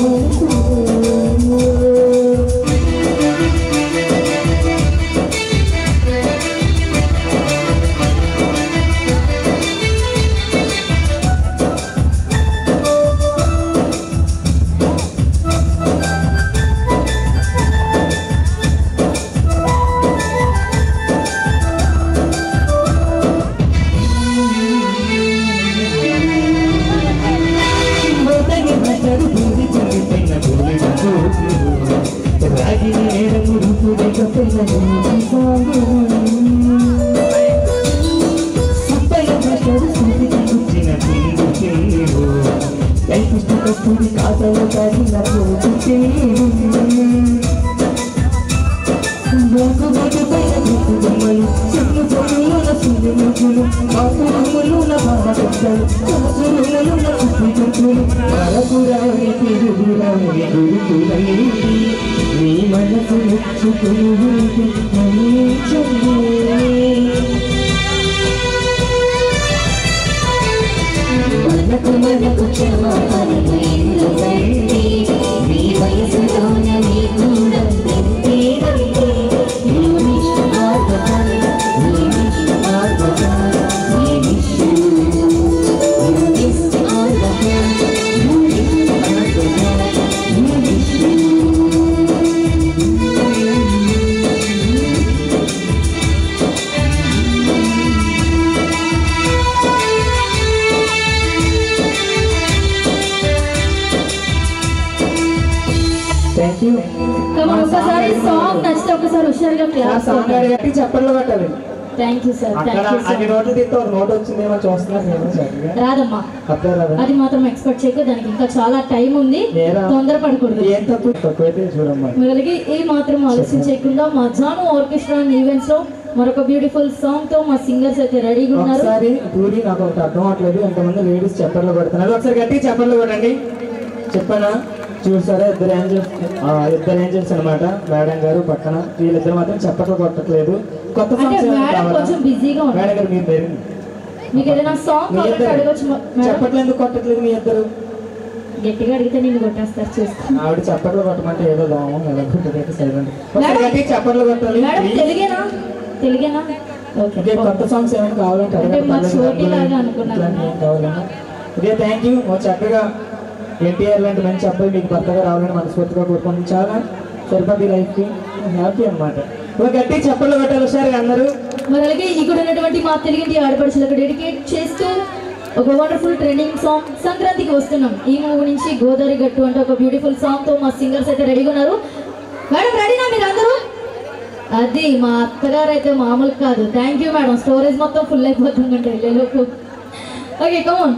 మనసు నీ మనసు మెచ్చుకుని మనకు మనకు క్షమాపణి నీ వయసులోన నీ కూడా చెప్పండి కొట్టాలి థ్యాంక్ యూ సార్ అన్ని నోట్లు తీస్తే ఒక నోట్ వచ్చిందేమో చూస్తున్నారు రాదమ్మా అది మాత్రం ఎక్స్పెక్ట్ చేయకు దానికి ఇంకా చాలా టైం ఉంది తొందరపడకూడదు ఏం తక్కువైతే చూడమ్మా అలాగే ఏ మాత్రం ఆలస్యం చేయకుండా మా జాను ఆర్కెస్ట్రా ఈవెంట్స్ లో మరొక బ్యూటిఫుల్ సాంగ్ తో మా సింగర్స్ అయితే రెడీగా ఉన్నారు. ఒకసారి పూరి నాకు ఒకటి అర్థం అవట్లేదు ఎంతమంది లేడీస్ చెప్పర్లు కొడుతున్నారు ఒకసారి గట్టి చెప్పర్లు కొట్టండి చెప్పనా చూసారా ఇద్దరు ఏంజల్స్ అనమాట మేడం గారు పక్కన వీళ్ళిద్దరు మాత్రం చెప్పట్లు కొట్టట్లేదు కొత్త మేడం గారు మీకు ఏదైనా సాంగ్ చెప్పట్లు ఎందుకు కొట్టట్లేదు మీ ఇద్దరు గట్టిగా అడిగితే నేను కొట్టేస్తారు చూస్తాను ఆవిడ చెప్పట్లు కొట్టమంటే ఏదో దాము గట్టి చెప్పట్లు కొట్టాలి తెలుగేనా ఓకే కొత్త సాంగ్స్ ఏమైనా కావాలంటే కావాలన్నా ఓకే థ్యాంక్ యూ చక్కగా ఎన్టీఆర్ లాంటి మంచి అబ్బాయి మీకు భర్తగా రావాలని మనస్ఫూర్తిగా కోరుకుంటున్నాను చాలా సరిపడి లైఫ్కి హ్యాపీ అనమాట గట్టి చెప్పలు కొట్టాలి ఒకసారి అందరూ మరి అలాగే ఇక్కడ ఉన్నటువంటి మా తెలుగింటి ఆడపడుచులకు డెడికేట్ చేస్తూ ఒక వండర్ఫుల్ ట్రెండింగ్ సాంగ్ సంక్రాంతికి వస్తున్నాం ఈ మూవీ నుంచి గోదావరి గట్టు అంటే ఒక బ్యూటిఫుల్ సాంగ్ తో మా సింగర్స్ అయితే రెడీగా ఉన్నారు. మేడం రెడీనా మీరు అందరూ? అది మా అత్తగారు అయితే మామూలు కాదు. థ్యాంక్ యూ మేడం స్టోరేజ్ మొత్తం ఫుల్ అయిపోతుందంటే వెళ్ళేలోపు. ఓకే కమ్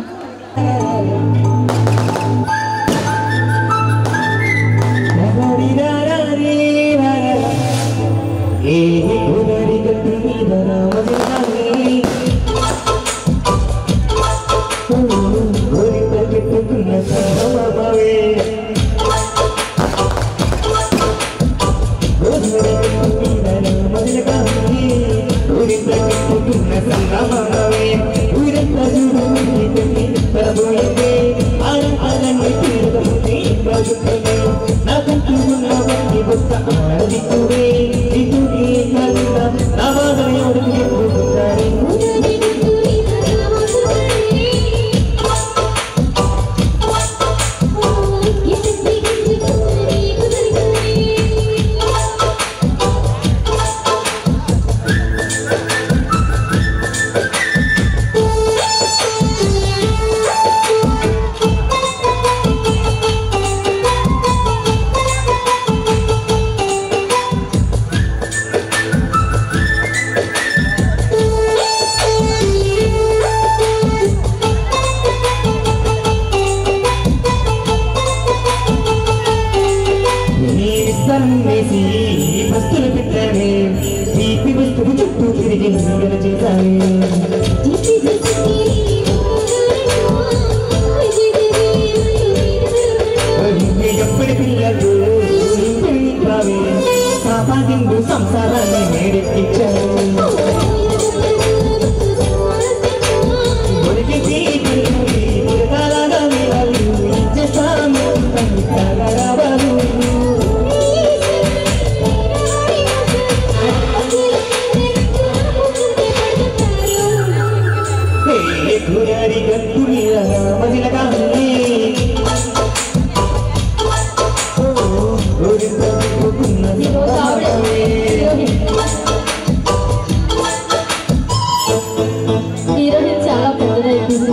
ఎప్పటి పిల్లలు సాగిండు సంసారాన్ని మేడెక్కించాడు దొరికింది మురగాలాగా వీరాలు ఇచ్చేస్తాము రావాలి కురారి గట్టు మీద మదిలగా హీరోయిన్ చాలా పెద్దదైపోయింది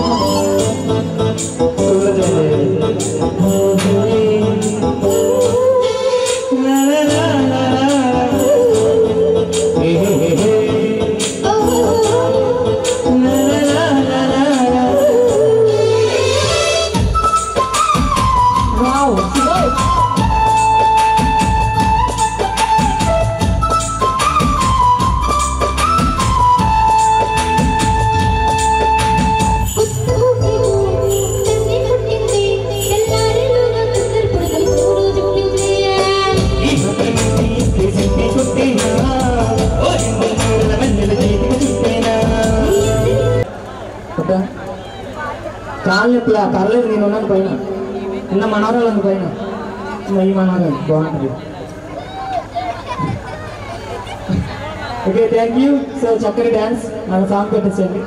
కాళ్ళు ఎప్పుడు పర్లేదు నేను ఉన్నాను పైన నిన్న మనవరాలు ఉంది పైన ఈ మనవరాలు బాగుంటుంది ఓకే థ్యాంక్ యూ సో చక్కటి డ్యాన్స్ మన సాంగ్ పెట్టేసేయండి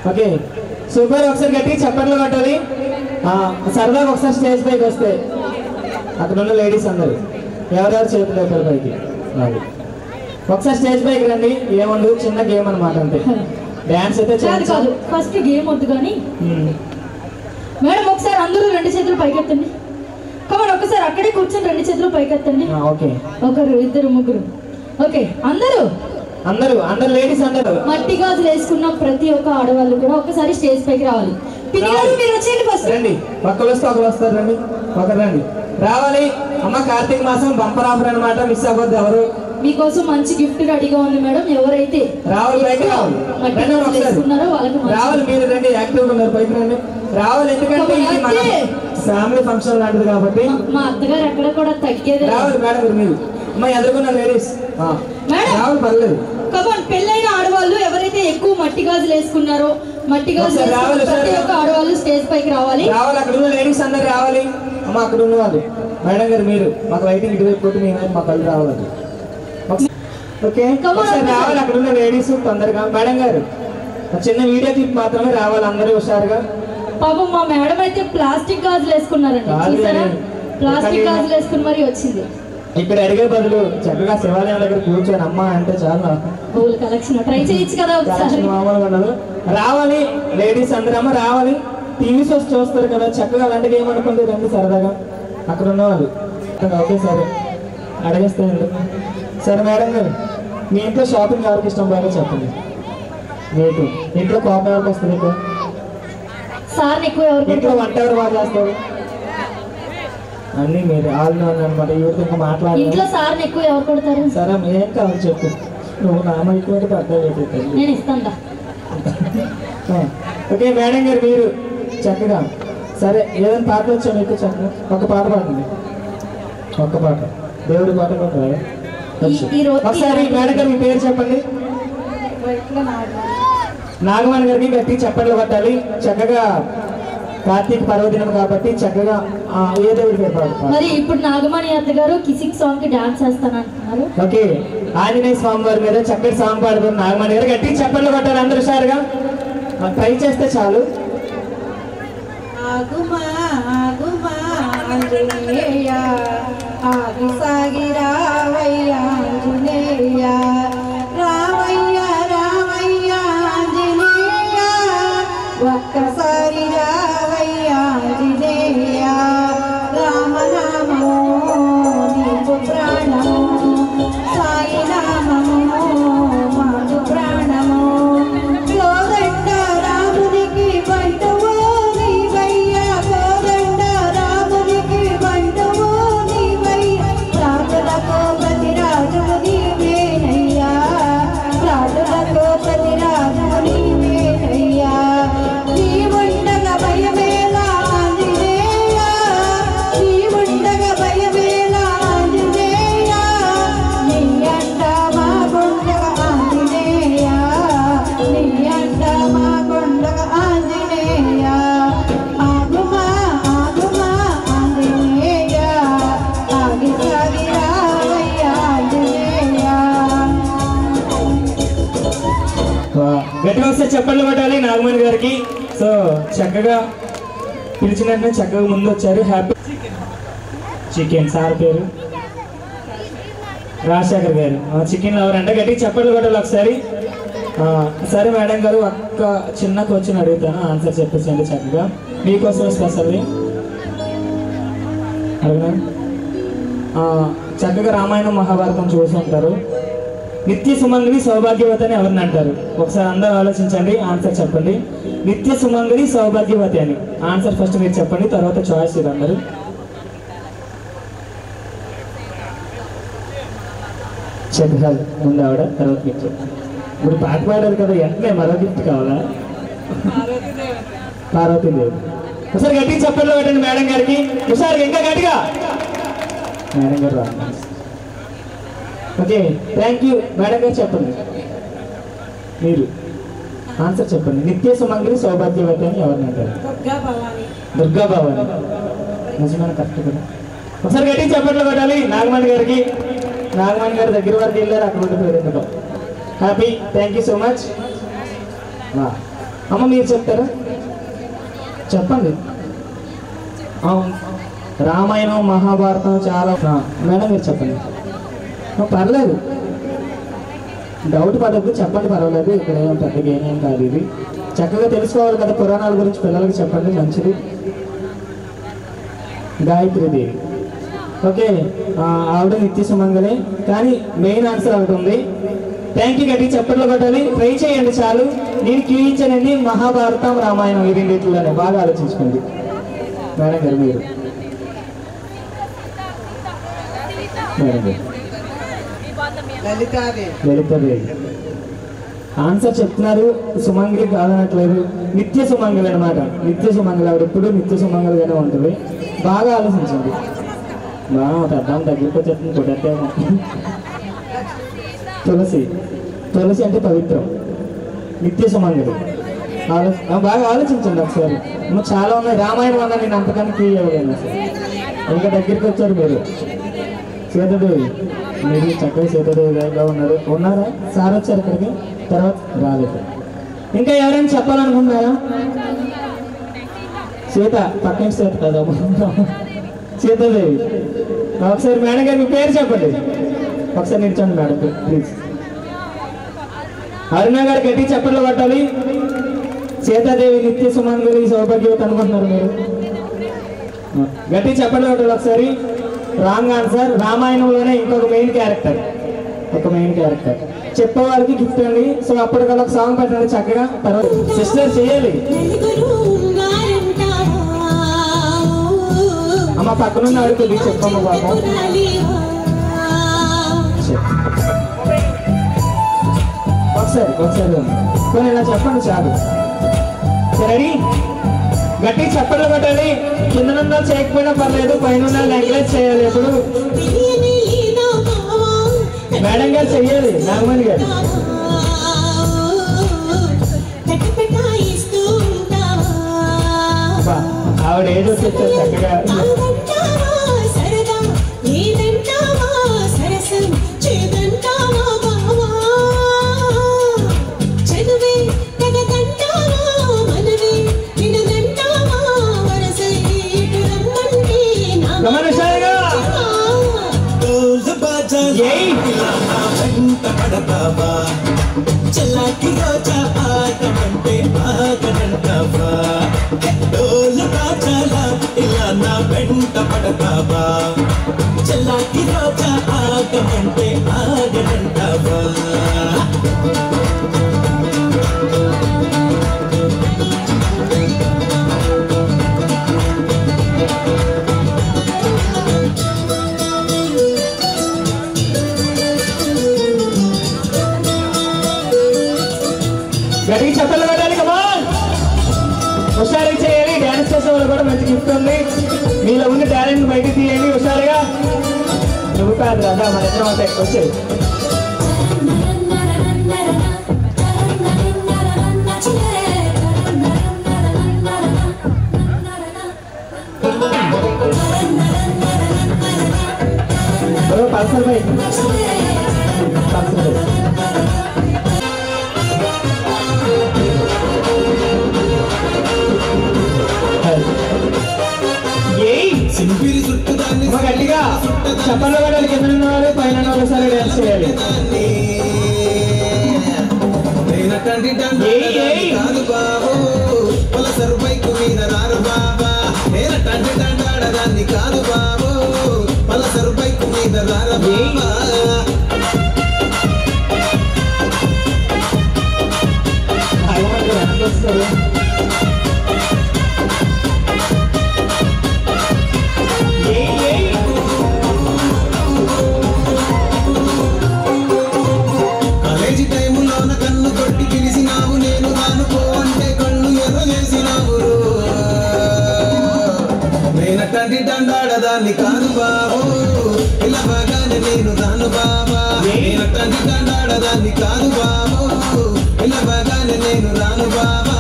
ఓకే సూపర్ ఒకసారి గట్టిగా చప్పట్లు కొట్టాలి సరదాగా ఒకసారి స్టేజ్ పైకి వస్తే అక్కడ ఉన్న లేడీస్ అందరూ ఎవరెవరు చేతులు ఎక్కడ పైకి ఒకసారి స్టేజ్ పైకి రండి ఏముండదు చిన్న గేమ్ అన్నమాట అంతే డాన్స్ అయితే కాదు ఫస్ట్ గేమ్ వద్దు కానీ మేడం ఒకసారి అందరూ 2 చేతులు పైకెత్తండి. కమన్ ఒకసారి అక్కడే కూర్చొని 2 చేతులు పైకెత్తండి. ఓకే. ఒకరు, ఇద్దరు, ముగ్గురు. ఓకే అందరూ లేడీస్ అందరూ మట్టి గాజులు వేసుకున్న ప్రతి ఒక్క ఆడవాళ్ళు కూడా ఒకసారి స్టేజ్ పైకి రావాలి. పిన్ని గారు మీరు వచ్చేయండి ఫస్ట్. రండి. ఒకరు వస్తే ఒకరు వస్తారు. రండి ఒకరు రండి రావాలి. అమ్మ కార్తీక మాసం బంపర్ ఆఫర్ అనమాట, మిస్ అవ్వద్దు ఎవరు. మీకోసం మంచి గిఫ్ట్ రెడీగా ఉంది మేడం. ఎవరైతే రావాలి పైకి రావాలి. మీరు రండి, యాక్టివ్ ఉన్నారు, పైకి రండి రావాలి. ఎందుకంటే ఇది మన ఫ్యామిలీ ఫంక్షన్ లాంటిది కాబట్టి. మా అత్తగారు ఎక్కడ కూడా తగ్గేది రావాలి మేడం. మీరు అమ్మ ఎదుర్కొన్న లేడీస్ రావాలి, పర్లేదు. కమన్ పెళ్ళైన ఆడవాళ్ళు ఎవరైతే ఎక్కువ మట్టి గాజులు వేసుకున్నారో మట్టి గాజులు ప్రతి ఒక్క ఆడవాళ్ళు స్టేజ్ పైకి రావాలి. అక్కడ ఉన్న లేడీస్ అందరు రావాలి. అమ్మ అక్కడ ఉన్న వాళ్ళు మేడం గారు మీరు మాకు లైటింగ్ ఇటువైపు కొట్టి మేము మా కళ్ళు రావాలి. ఓకే రావాలి. అక్కడ ఉన్న లేడీస్ తొందరగా. మేడం గారు చిన్న వీడియో క్లిప్ మాత్రమే రావాలి, అందరూ హుషారుగా. పాపం మా మేడం అయితే ప్లాస్టిక్ గాజులు వేసుకున్నారండి. ప్లాస్టిక్ గాజులు వేసుకుని మరి వచ్చింది. ఇక్కడ అడిగే బదులు చక్కగా శివాలయం దగ్గర కూర్చొని అమ్మ అంటే చాలా కలెక్షన్ ట్రై చేయొచ్చు కదా ఒకసారి. మామూలుగా ఉండదు. రావాలి లేడీస్ అందరూ. అమ్మ రావాలి. టీవీ షోస్ చూస్తారు కదా, చక్కగా అలాంటివి ఏమనుకుంటే రండి సరదాగా. అక్కడ ఉన్నవాళ్ళు ఓకే సరే అడిగేస్తాయండి. సరే మేడం గారు మీ ఇంట్లో షాపింగ్ ఎవరికి ఇష్టం బాగా చెప్పండి. మీకు ఇంట్లో కోపం ఎవరికి వస్తుంది? ఇంట్లో వంట ఎవరు బాగా చేస్తారు? అన్నీ మీరు ఆల్ని అనమాట. ఎవరితో ఇంకా మాట్లాడాలి. సరే ఏం కావాలి చెప్పు. నువ్వు నా ఎక్కువ పడ్డావు. ఓకే మేడం గారు మీరు చక్కగా సరే ఏదైనా పాట వచ్చా మీకు? చక్కగా ఒక పాట పాడండి. ఒక్క పాట దేవుడి పాట కూడా. ఒకసారి మేడం గారు మీ పేరు చెప్పండి. నాగమణి గారికి గట్టి చప్పట్లు కొట్టాలి. చక్కగా కార్తీక పర్వదినం కాబట్టి చక్కగా ఏ దేవుడి పేరు పాడుతారు? మరి ఇప్పుడు నాగమణి అత్త గారు కిసిక్ సాంగ్ కి డాన్స్ చేస్తానంటున్నారు. ఓకే ఆంజనేయ స్వామి వారి మీద చక్కటి సాంగ్ పాడుతున్నారు నాగమణి గారు. గట్టి చప్పట్లు కొట్టాలి అందరూ హుషారుగా. ట్రై చేస్తే చాలు. ఒక్కసారి రావయ్యా ఆంజనేయ, రామనామము నీకు ప్రాణము, సాయి నామము మాకు ప్రాణము. కోదండ రామునికి బంటువు నీవయ్యా, కోదండ రామునికి బంటువు నీవయ్యా, రాజులకు ప్రతిరాజువు నీవేనయ్యా, రాజులకు ప్రతిరాజువు నీవేనయ్యా. నీవుండగా భయమేలా ఆంజనేయ, నీవుండగా భయమేలా ఆంజనేయ, నీ అంట మా కొండగా ఆంజనేయ, నీ అంట మా కొండగా ఆంజనేయ. ఆగుమా ఆగుమా ఆంజనేయ, ఆగి సాగి రావయ్యా ఆంజనేయ. గట్టిగా వస్తే చెప్పండి పట్టాలి నాగమణి గారికి. సో చక్కగా పిలిచినట్టు చక్కగా ముందు వచ్చారు. హ్యాపీ చికెన్ సార్ పేరు రాజశేఖర్ గారు. చికెన్ లవర్ అంటే గట్టిగా చెప్పండి పట్టాలి ఒకసారి. సరే మేడం గారు ఒక్క చిన్న క్వశ్చన్ అడుగుతాను, ఆన్సర్ చెప్పేసండి చక్కగా. మీకోసం స్పెషల్ అడుగునా? చక్కగా రామాయణం మహాభారతం చూసి ఉంటారు. నిత్య సుమంగళి సౌభాగ్యవతి అని ఎవరిని అంటారు? ఒకసారి అందరూ ఆలోచించండి, ఆన్సర్ చెప్పండి. నిత్య సుమంగళి సౌభాగ్యవతి అని ఆన్సర్ ఫస్ట్ మీరు చెప్పండి, తర్వాత చాయిస్ ఇది అందరూ. చెప్పాలి ముందు ఆవిడ, తర్వాత మీరు చెప్పండి. ఇప్పుడు పాట పాడారు కదా, వెంటనే మరో గిఫ్ట్ కావాలా? పార్వతీదేవి. ఒకసారి గట్టిగా చెప్పండి పెట్టండి మేడం గారికి. ఒకసారి ఇంకా గట్టిగా మేడం గారు రా. Okay thank you. మేడం గారు చెప్పండి, మీరు ఆన్సర్ చెప్పండి. నిత్య సుమంగళి సౌభాగ్యవతి అని ఎవరిని అంటారు? దుర్గా భవాని. నిజమైన కరెక్ట్ కదా. ఒకసారి గట్టిగా చెప్పండి పెట్టాలి నాగమణి గారికి. నాగమణి గారి దగ్గర వరకు వెళ్ళారు, అక్కడ ఉండిపోయారు ఎందుకో. Happy, thank you so much. అమ్మ మీరు చెప్తారా? చెప్పండి. అవును రామాయణం మహాభారతం చాలా. మేడం మీరు చెప్పండి. పర్లేదు, డౌట్ పడద్దు, చెప్పండి పర్వాలేదు. ఇక్కడ ఏం పెద్దగా ఏమేం కాదు, ఇది చక్కగా తెలుసుకోవాలి కదా పురాణాల గురించి. పిల్లలకి చెప్పండి, మంచిది. గాయత్రీదేవి. ఓకే, ఆవిడ నిత్య సుమంగలే, కానీ మెయిన్ ఆన్సర్ ఒకటి ఉంది. Thank you. గట్టి చప్పట్లు కొట్టాలి. ట్రై చేయండి చాలు. నేను క్యూ ఇచ్చానండి. మహాభారతం, రామాయణం ఈ రెండింటిలోనే బాగా ఆలోచించుకోండి. మేడం గారు మీరు లలితాదేవి ఆన్సర్ చెప్తున్నారు. సుమంగలి కాదనట్లేదు, నిత్య సుమంగలి అనమాట. నిత్య సుమంగలి, ఆవిడ ఎప్పుడు నిత్య సుమంగలిగానే ఉంటుంది. బాగా ఆలోచించండి. పెద్దాం దగ్గరికి వచ్చేస్తుంది కొట్టేమో. తులసి అంటే పవిత్రం. నిత్య సుమంగలి బాగా ఆలోచించండి ఒకసారి. చాలా ఉన్నాయి. రామాయణం అన్నా నేను అంతకన్నా క్యూ ఇవ్వలేను సార్. ఇంకా దగ్గరికి వచ్చారు మీరు. సీతాదేవి, మీరు చక్కగా సీతాదేవిగా ఉన్నారా? సార్ వచ్చారు ఇక్కడికి, తర్వాత రాలేదు. ఇంకా ఎవరైనా చెప్పాలనుకుంటున్నారా? సీత, పక్కన సీత కదా, సీతాదేవి. ఒకసారి మేడం గారి మీ పేరు చెప్పండి. ఒకసారి నిల్చోండి మేడం ప్లీజ్. అరుణ గారు గట్టి చప్పట్లు పట్టాలి. సీతాదేవి నిత్య సుమంగలి సౌభాగ్యవతి అనుకుంటున్నారు మీరు. గట్టి చప్పట్లు పట్టాలి ఒకసారి. Wrong answer. రామాయణంలోనే ఇంకొక మెయిన్ క్యారెక్టర్, ఒక మెయిన్ క్యారెక్టర్. చెప్పేవాళ్ళకి గిఫ్ట్ అండి. సో అప్పటికల్లా ఒక సాంగ్ పెట్టండి చక్కగా. తర్వాత సిస్టర్ చేయాలి. అమ్మ పక్కనున్న అడుగుతుంది, చెప్పమ్మ పాపం. ఒకసారి కొన్ని ఇలా చెప్పండి చాలు. రెడీ? గట్టి చప్పట్లు కొట్టాలి. కింద ఉన్న చేయకపోయినా పర్లేదు, పైన ఉన్న ఎంకరేజ్ చేయాలి. ఎప్పుడు మేడం గారు చెయ్యాలి. నాగమణి గారు ఆవిడ ఏజ్ వచ్చేస్తారు చక్కగా. చల్లాకి రోజా ఆటమంటే ఆగనంటావా? డోలు రాజాలా ఇలా నా వెంట పడతావా? చల్లాకి రోజా ఆటమంటే ఆగనంటావా? గట్టిగా చప్పట్లు కొట్టాలి. కమాన్, హుషారుగా చేయాలి. డ్యాన్స్ చేసే వాళ్ళు కూడా మంచి గిఫ్ట్ ఉంది. మీలో ఉన్న టాలెంట్ బయటకు తీయండి హుషారుగా. నువ్వు కాదు రాదా, మన ఇద్దరం అంతా వచ్చేది. Pulsar bike, Pulsar bike. గట్టిగా చప్పట్లు కొట్టాలి. కింద ఉన్న వాళ్ళు పైన ఒకసారి డాన్స్ చేయాలి. కాదు బాబు, పలసరు బైక్ మీద రారా బాబా. కాలేజీ టైములోన కన్ను కొట్టి పిలిచినావు, నేను రానుకో అంటే కళ్ళు ఎర్రలేసినావు. నేనటంటి దండాడదాన్ని కాదు బాబు, పిలవగానే నేను రాను బాబా. నేనటంటి దండాడదాన్ని కాదు బాబు, పిలవగానే నేను రాను బాబా.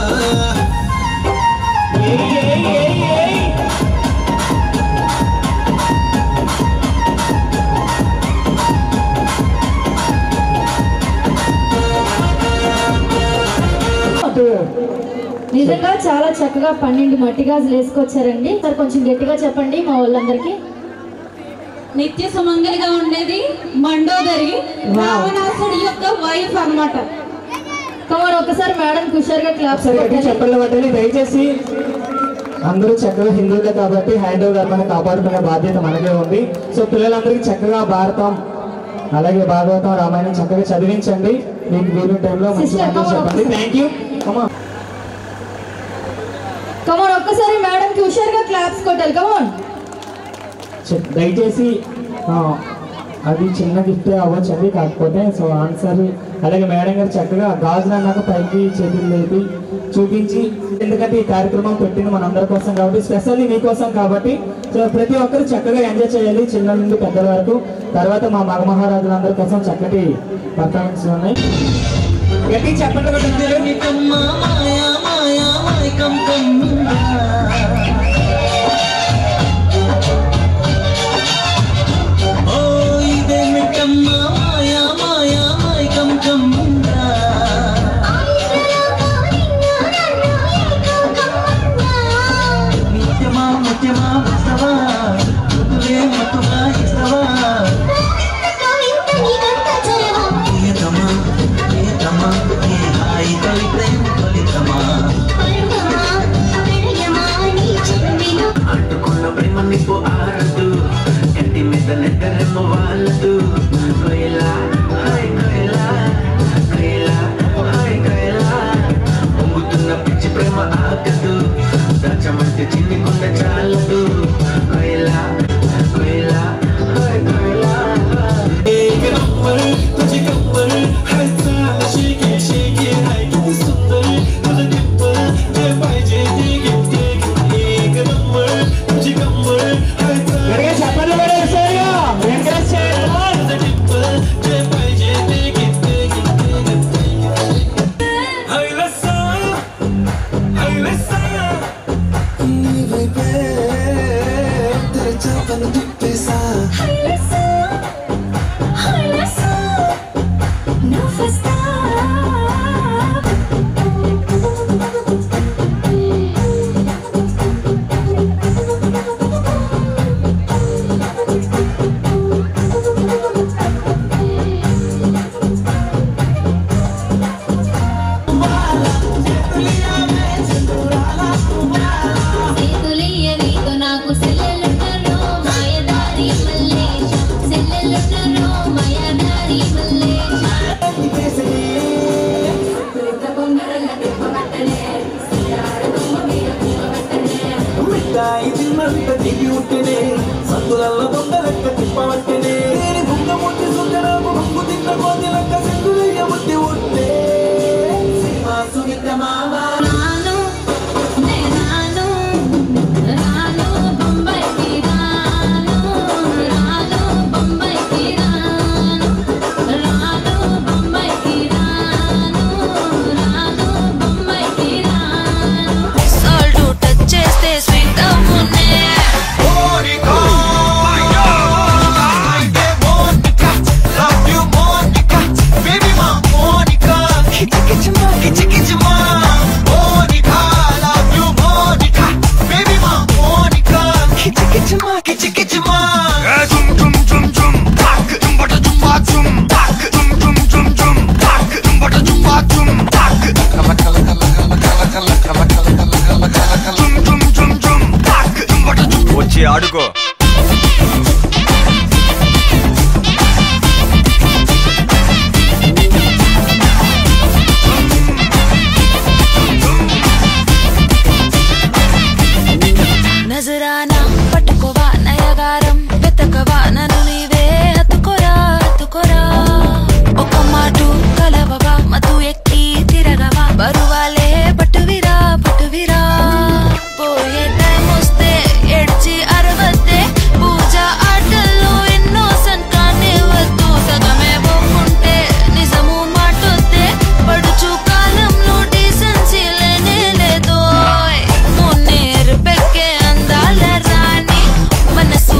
నిజంగా చాలా చక్కగా 12 మట్టి గాజులు వేసుకొచ్చారండి. సార్ కొంచెం గట్టిగా చెప్పండి మా వాళ్ళందరికీ. నిత్య సుమంగలిగా ఉండేది మండోదరి, రావణాసుడి యొక్క వైఫ్ అన్నమాట. కమర్ ఒకసారి మేడం హుషారుగా క్లాప్స్ చెప్పండి పట్టాలి. దయచేసి అందరూ చక్కగా హిందువులే కాబట్టి హైందవ ధర్మాన్ని కాపాడుకునే బాధ్యత మనకే ఉంది. సో పిల్లలందరికీ చక్కగా భారతం అలాగే భాగవతం రామాయణం చక్కగా చదివించండి. మీకు వీలు టైంలో మంచి చెప్పండి. Thank you. కమాన్ ఒక్కసారి మేడం కి హుషారుగా క్లాప్స్ కొట్టాలి. కమాన్ దయచేసి అది చిన్న గిఫ్ట్ అవ్వచ్చండి. కాకపోతే సో ఆన్సర్ అలాగే మేడం గారు చక్కగా గాజులు అన్నాక పైకి చేతులు లేపి చూపించి, ఎందుకంటే ఈ కార్యక్రమం పెట్టింది మనందరి కోసం కాబట్టి, స్పెషల్లీ మీకోసం కాబట్టి సో ప్రతి ఒక్కరు చక్కగా ఎంజాయ్ చేయాలి, చిన్న నుండి పెద్దల వరకు. తర్వాత మా మగ మహారాజులందరి కోసం చక్కటి పర్ఫార్మెన్స్ ఉన్నాయి. గట్టి చెప్పండి. వచ్చి ఆడుకో. నజరానా పట్టుకోవా నయగారం వెతకవా నన్ను నీవే హత్తుకోరా హత్తుకోరా ఒక మాటు కలవవా మధు ఎక్కి తిరగవా బరువాలే పట్టువిరా పట్టువిరా పోయే టైం వస్తే ఎడ్చి అరవద్దే పూజ ఆటల్లో ఎన్నో సంకానే వద్దు సగమే పోకుంటే నిజము మాటొద్దే పడుచు కాలంలో డీసెన్సీ లేనే లేదో మున్నేరు పెక్కే అందాల రాణి మనసు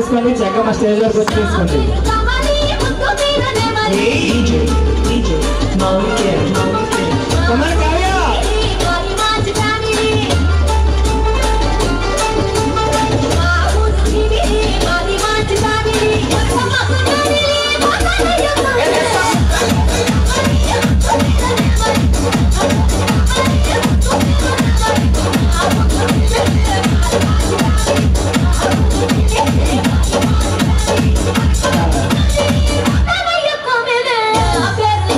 తీసుకోండి, చక్కగా స్టేజ్ వరకు వచ్చి తీసుకోండి. Come in there,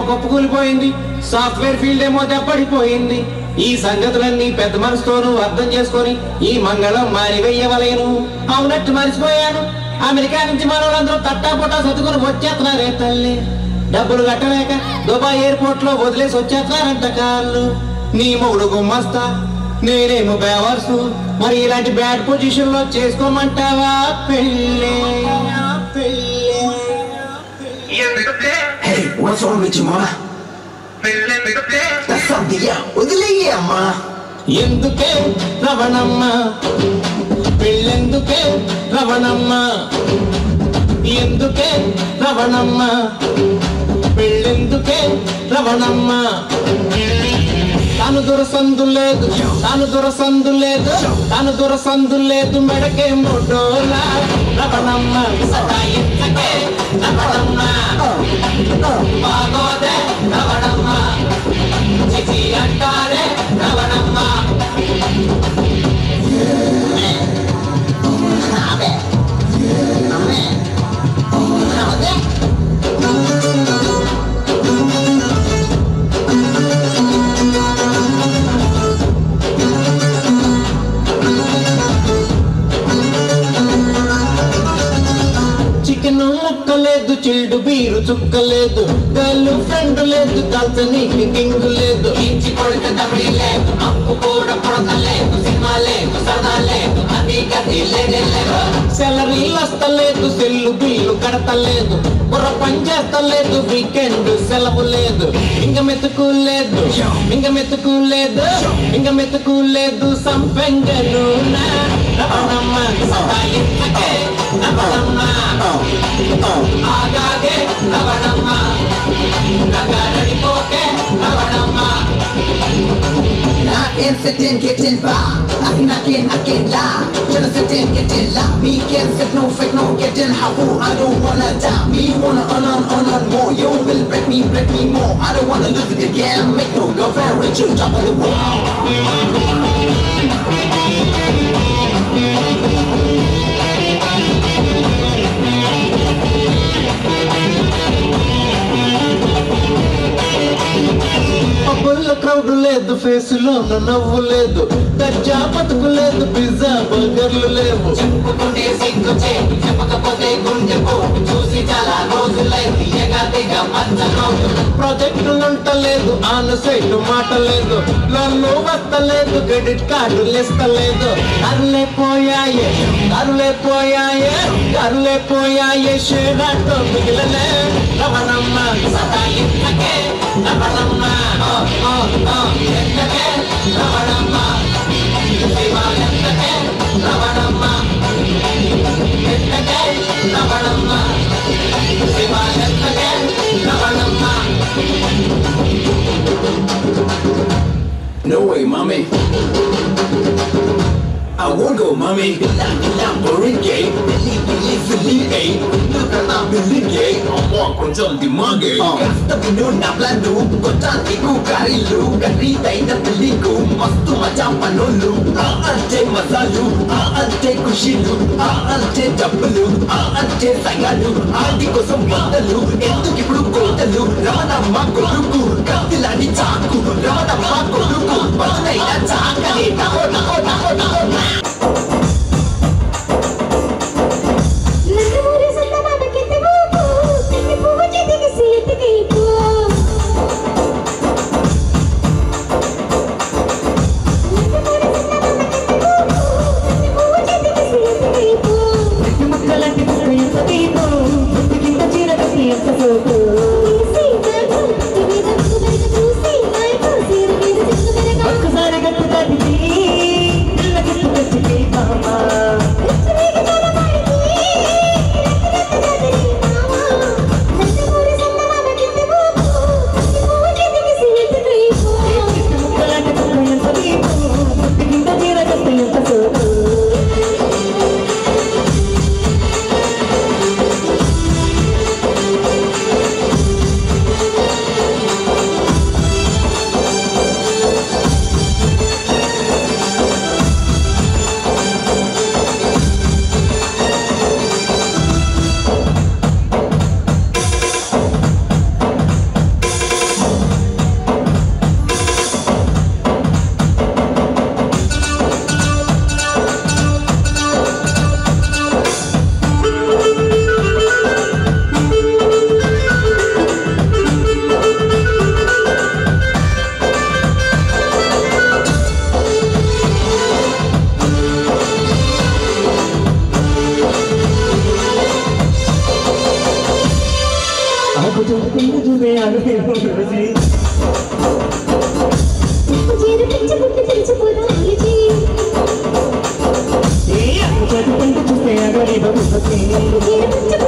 గొప్పకూలిపోయింది, సాఫ్ట్వేర్ ఫీల్డ్ ఏమో దెబ్బడిపోయింది. ఈ సంగతులన్నీ పెద్ద మనసుతోనూ అర్థం చేసుకొని ఈ మంగళం మారివెయ్యవలేను. అవునట్టు మరిచిపోయాను, అమెరికా నుంచి మనోళ్ళందరూ తట్టా పుట్టా సర్దుకుని వచ్చేస్తున్నారే తల్లి. డబ్బులు కట్టలేక దుబాయ్ ఎయిర్పోర్ట్ లో వదిలేసి వచ్చేస్తున్నారంట కాళ్ళు. నీ మొగుడు గుమ్మస్తా, నేనేమో బేవర్సు. మరి ఇలాంటి బ్యాడ్ పొజిషన్ లో చేసుకోమంటావా పెళ్ళి? Hey, what's wrong with you, mama? That's something, yeah. వదిలేయ్యే అమ్మా. ఎందుకే రవణమ్మ పెళ్ళెందుకే రవణమ్మ, ఎందుకే రవణమ్మ పెళ్ళెందుకే రవణమ్మ. తాను దురసందు లేదు, తాను దురసందు లేదు, తాను దురసందు లేదు, మెడకే ముడోలా రవణమ్మ. సతాయించకే రవణమ్మ, బాగోదే రవణమ్మ, చిచి అంటారే రవణమ్మ. చికెన్ ముక్కలేదు, చిల్డు బీరు చుక్కలేదు, గర్ల్ ఫ్రెండ్ లేదు, కాల్చనీకి కింగ్ లేదు, ఇంచి కొడుకు దబడి లేదు, అప్పు కూడా పొడకలేదు, సినిమా లేదు, సదా లేదు, అది గది లేదు. సెలరీలు వస్తలేదు, సెల్లు బిల్లు కడతలేదు, బుర్ర పని చేస్తలేదు, వీకెండ్ సెలవు లేదు. ఇంక మెతుకు లేదు, ఇంక మెతుకు లేదు, ఇంక మెతుకు లేదు, సంపెంగను రవణమ్మ. సతాయించకే రవణమ్మ, ఆగాగే రవణమ్మ, నగరడిపోకే Ravanamma. Can't sit and get in bar. I can't lie. Tryna sit and get in lie. Me can't sit no fake no get in how I don't wanna die. Me wanna earn more. You will break me more. I don't wanna lose it again. Make no girlfriend with you top of the wall. పబ్బుల్లో క్రౌడ్ లేదు, ఫేసులో నవ్వు లేదు, గజ్జా బతుకు లేదు, పిజ్జా బర్గర్లు లేవు. చెప్పుకుంటే సిగ్గు చేయి, చెప్పకపోతే గుండె పోటు, చూసి చాలా రోజులైంది ఎగదిగా మచ్చలోటు. ప్రాజెక్టులుంటలేదు, ఆన్ సైట్ మాట లేదు, లోన్లు వస్తలేదు, క్రెడిట్ కార్డులు ఇస్తలేదు. కరులే పోయాయే, కరులే పోయాయే, కరులే పోయాయే, షేడాటో మిగిలలే రవణమ్మ. సతాయించకే Ravanamma, ఎంతకే Ravanamma, శివాలెంతకే Ravanamma, ఎంతకే Ravanamma, శివాలెంతకే Ravanamma. No way, mommy. I won't go, mommy. Bilang boring gay. Believe, eh. Look at that building gay. Omong konjol di mage. Kasta binu na blando. Kotan iku karilu. Garita ina peliku. Mastu macam panolu. Ante masalu. Ante kushilu. Ante dablu. Ante sangalu. Adi kosam badalu. Enduku ippudu kotalu. Ramanamma koduku. Katilani chaku. Ramanamma koduku. Badaina chakale. Taho. ఒక్కసారి గట్టు దాటికి ఆకు చూపుకుంటూ చూసే ఆగలి రోజీ చదువుకుంటూ చూస్తే ఆగలి భవిష్యత్తు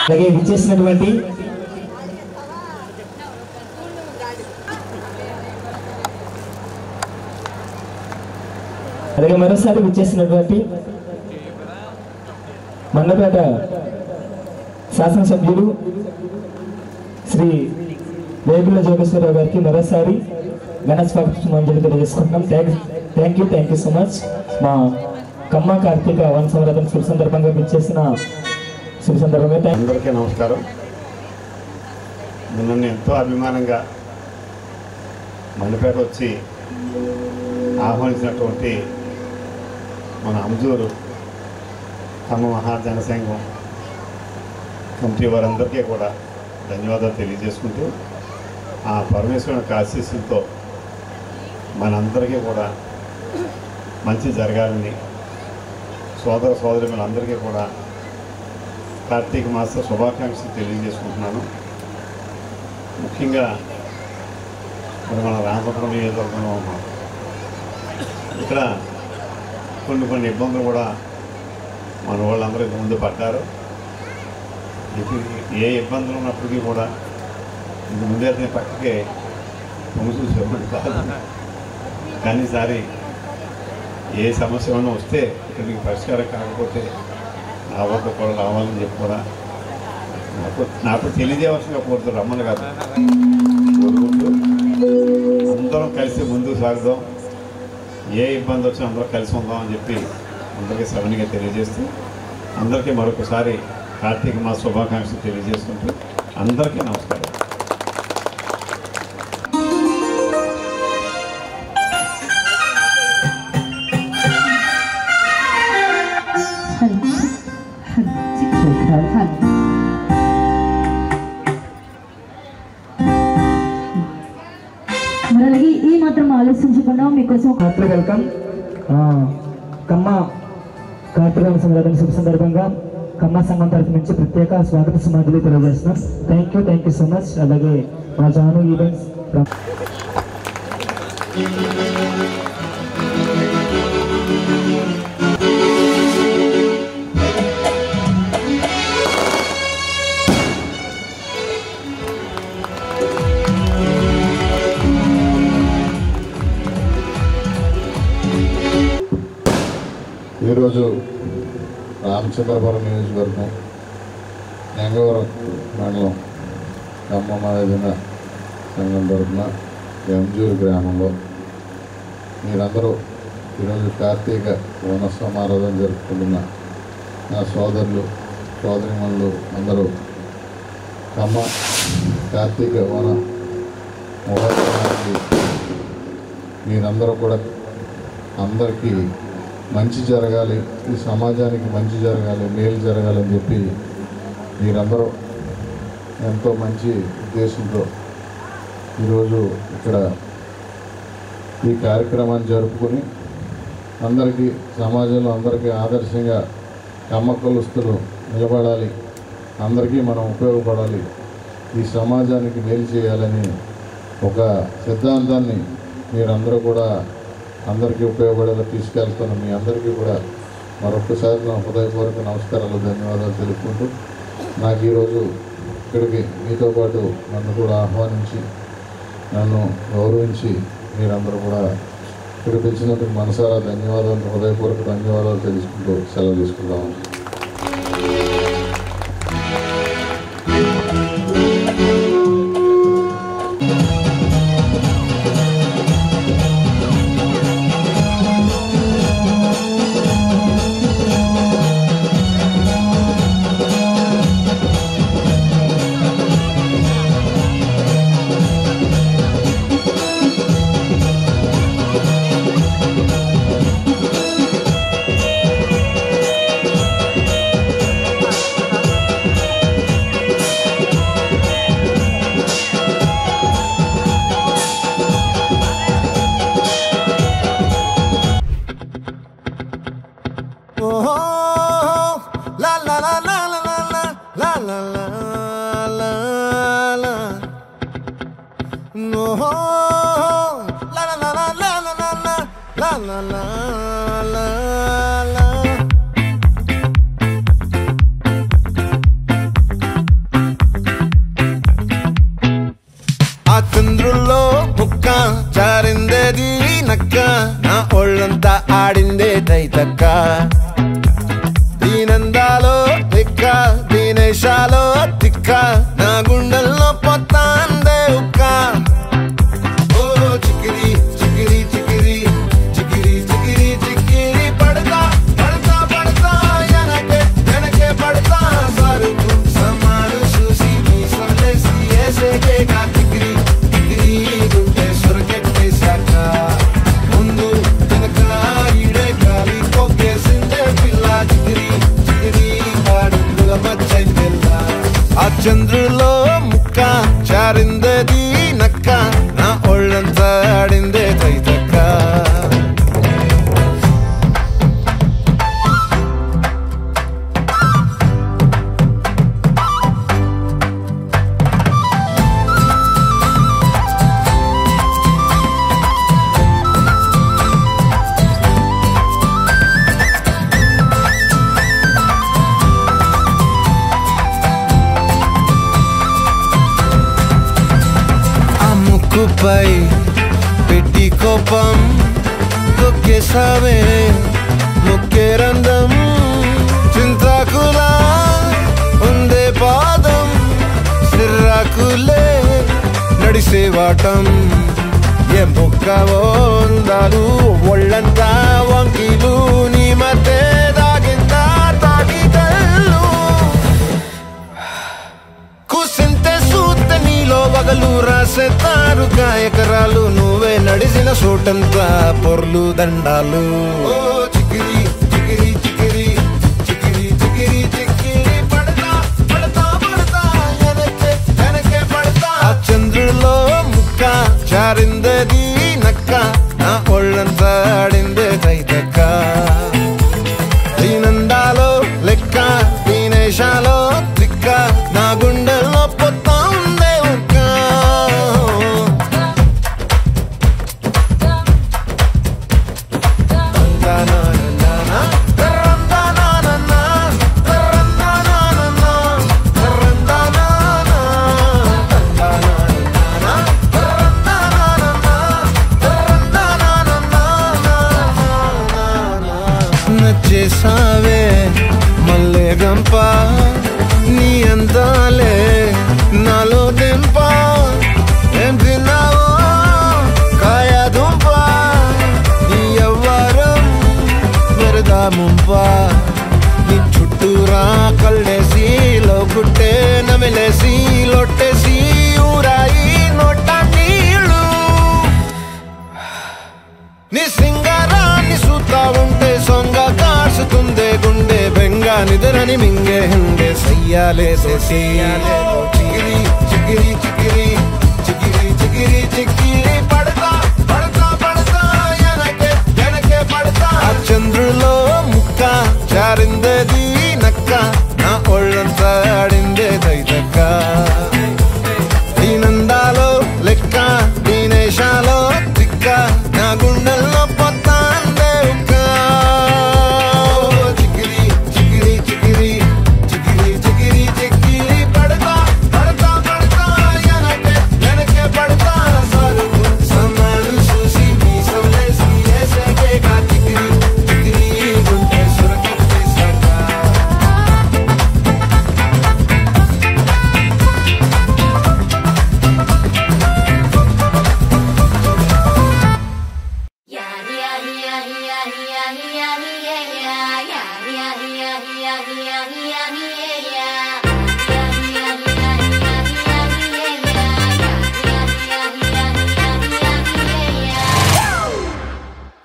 అలాగే విచ్చేసినటువంటి అలాగే మరోసారి విచ్చేసినటువంటి మండపేట శాసనసభ్యులు శ్రీ వేగుల జోగేశ్వరరావు గారికి మరోసారి ఘనస్వాగతం తెలియజేసుకుంటున్నాం. Thank you so much. మా కమ్మ కార్తీక వన సంవరదం శుభ సందర్భంగా విచ్చేసిన శుభ సందర్భంగా అందరికీ నమస్కారం. నన్ను ఎంతో అభిమానంగా మండపేట వచ్చి ఆహ్వానించినటువంటి మన అంజూరు కమ్మ మహాజన సంఘం కమిటీ వారందరికీ కూడా ధన్యవాదాలు తెలియజేసుకుంటూ ఆ పరమేశ్వరుని యొక్క ఆశీస్సులతో మనందరికీ కూడా మంచి జరగాలని సోదర సోదరులందరికీ కూడా కార్తీక మాస శుభాకాంక్షలు తెలియజేసుకుంటున్నాను. ముఖ్యంగా మన రామపురం నియోజకవర్గంలో ఉన్నాం. ఇక్కడ కొన్ని ఇబ్బందులు కూడా మన వాళ్ళందరూ ముందు పడ్డారు. ఏ ఇబ్బందులు ఉన్నప్పటికీ కూడా ఇంక ముందే పక్కకే పొంగు చూసేవాడు కాదు. కానీ ఈసారి ఏ సమస్య ఏమైనా వస్తే ఇక్కడికి పరిష్కారం కాకపోతే నా వద్ద కూడా రావాలని చెప్పి కూడా నాకు తెలియజేయవలసిన కోరుతూ రమ్మని కాదు కోరుకుంటూ అందరం కలిసి ముందుకు సాగుదాం. ఏ ఇబ్బంది వచ్చినా అందరూ కలిసి ఉందాం అని చెప్పి అందరికీ సవనిగా తెలియజేస్తూ అందరికీ మరొకసారి కార్తీక మాస శుభాకాంక్షలు తెలియజేసుకుంటూ అందరికీ నమస్కారం. అలాగే ఈ మాత్రం ఆలోచించకుండా మీకోసం వెల్కమ్. కమ్మ కార్తీక సందర్భం శుభ సందర్భంగా కమ్మ సంఘం తరఫు నుంచి ప్రత్యేక స్వాగత సమాధులు తెలియజేస్తున్నాం. Thank you so much. అలాగే మా జాను ఈవెంట్స్ ఈరోజు రామచంద్రపురం నియోజకవర్గం నెంగవరం మండలం కమ్మ మహాజన సంఘం తరఫున ఎంజూరు గ్రామంలో మీరందరూ ఈరోజు కార్తీక వన సమారాధన జరుపుకుంటున్న నా సోదరులు సోదరిమణులు అందరూ కమ్మ కార్తీక వన మహోత్సవానికి మీరందరూ కూడా అందరికీ మంచి జరగాలి, ఈ సమాజానికి మంచి జరగాలి, మేలు జరగాలని చెప్పి మీరందరూ ఎంతో మంచి ఉద్దేశంతో ఈరోజు ఇక్కడ ఈ కార్యక్రమాన్ని జరుపుకొని అందరికీ సమాజంలో అందరికీ ఆదర్శంగా కమ్మకలుస్తులు నిలబడాలి, అందరికీ మనం ఉపయోగపడాలి, ఈ సమాజానికి మేలు చేయాలని ఒక సిద్ధాంతాన్ని మీరందరూ కూడా అందరికీ ఉపయోగపడేలా తీసుకెళ్తాను. మీ అందరికీ కూడా మరొకసారి నా హృదయపూర్వక నమస్కారాలు, ధన్యవాదాలు తెలుపుకుంటూ నాకు ఈరోజు ఇక్కడికి మీతో పాటు నన్ను కూడా ఆహ్వానించి నన్ను గౌరవించి మీరందరూ కూడా ఇక్కడ పిలిచినందుకు మనసారా ధన్యవాదాలు, హృదయపూర్వక ధన్యవాదాలు తెలుసుకుంటూ సెలవు తీసుకుందాము. ఆ చంద్రుల్లో ముక్క జారిందేది నక్క, నా ఒళ్ళంతా ఆడిందే తైతక్క. దీనందాలో తిక్క, దీనేశాలో తిక్క, నా గుండెల్లో పొత్తాందే ఉక్క. ఓ చికిరి చికిరి చికిరి చికిరి చికిరి చికిరి పడతా పడతా పడతా వెనకే వెనకే పడతా. సరుకు సమాను చూసి మీ సందేశి ఏసేకే కా చికిరి చికిరి గుండె సొరకెట్టేశాక ముందు వెనక ఈడే గాలి కొక్కేసిందే పిల్ల. చికిరి చికిరి ఆడుగుల మచ్చై పిల్ల. ఆ చంద్రులో ముక్క జారిందేది నక్క, నా ఒళ్ళంతా ఆడిందే తైతక్క. ముక్కుపై పెట్టి కోపం తొక్కేసావే ముక్కే రంధ్రం. చింతాకులా ఉందే పాదం, సిర్రాకులే నడిసే వాటం. ఏ ముక్కవో ఉందాలు ఒళ్ళంతా వంకీలు, నీ మధ్య దాగిందా తాగిదల్లు. కుసింతే సూత్తే నీలో వగలు రాసేతారు గాయకరాలు, నువ్వే నడిసిన చోటంతా పొర్లు దండాలు. ఓ చికిరి చికిరి చికిరి చికిరి చికిరి చికిరి పడతా పడతా పడతా వెనకే వెనకే పడతా. ఆ చంద్రులో ముక్క జారిందేది నక్క, నా ఒళ్ళంతా ఆడిందే తైతక్క. దీనందాలో లెక్క, దీనేశాలో తిక్క, నా గుండెల్లో పొత్తా ఉందే ఉక్క. నచ్చేసావే మల్లె గంప, నీ అందాలే నాలో దింప. ఏం తిన్నావో కాయ దుంప, నీ యవ్వారం వరదా ముంప. నీ చుట్టూరా కళ్ళేసి లోకుట్టే నమిలేసి లొట్టేసి ఊరాయి నోట నీళ్ళు. నీ సింగారాన్ని చూస్తా ఉంటే నిద్రని మింగే హంగే సయ్యాలేదో చిగిరి చిగిరి చిగిరి చిగిరి చిగిరి చిగిరి పడతా పడతా పడతా ఎనకే ఎనకే పడతా చంద్రులో ముక్క జారిందేది నక్క నా ఒళ్ళంతా ఆడిందే దైదక్క ఈ నందాలో లెక్క ఈ నేషాలో తిక్క నా గుండెల్లో పొత్తాందే ఉక్క చిగిరి చిగిరి చిగిరి చిగిరి చిగిరి చిగిరి పడతా పడతా పడతా ఎనకే ఎనకే పడతా సరుకు సన్నాలు చూసి మీసలేసి వేసేగా చిగిరి చిగిరి గుండె సురకెట్టేసాక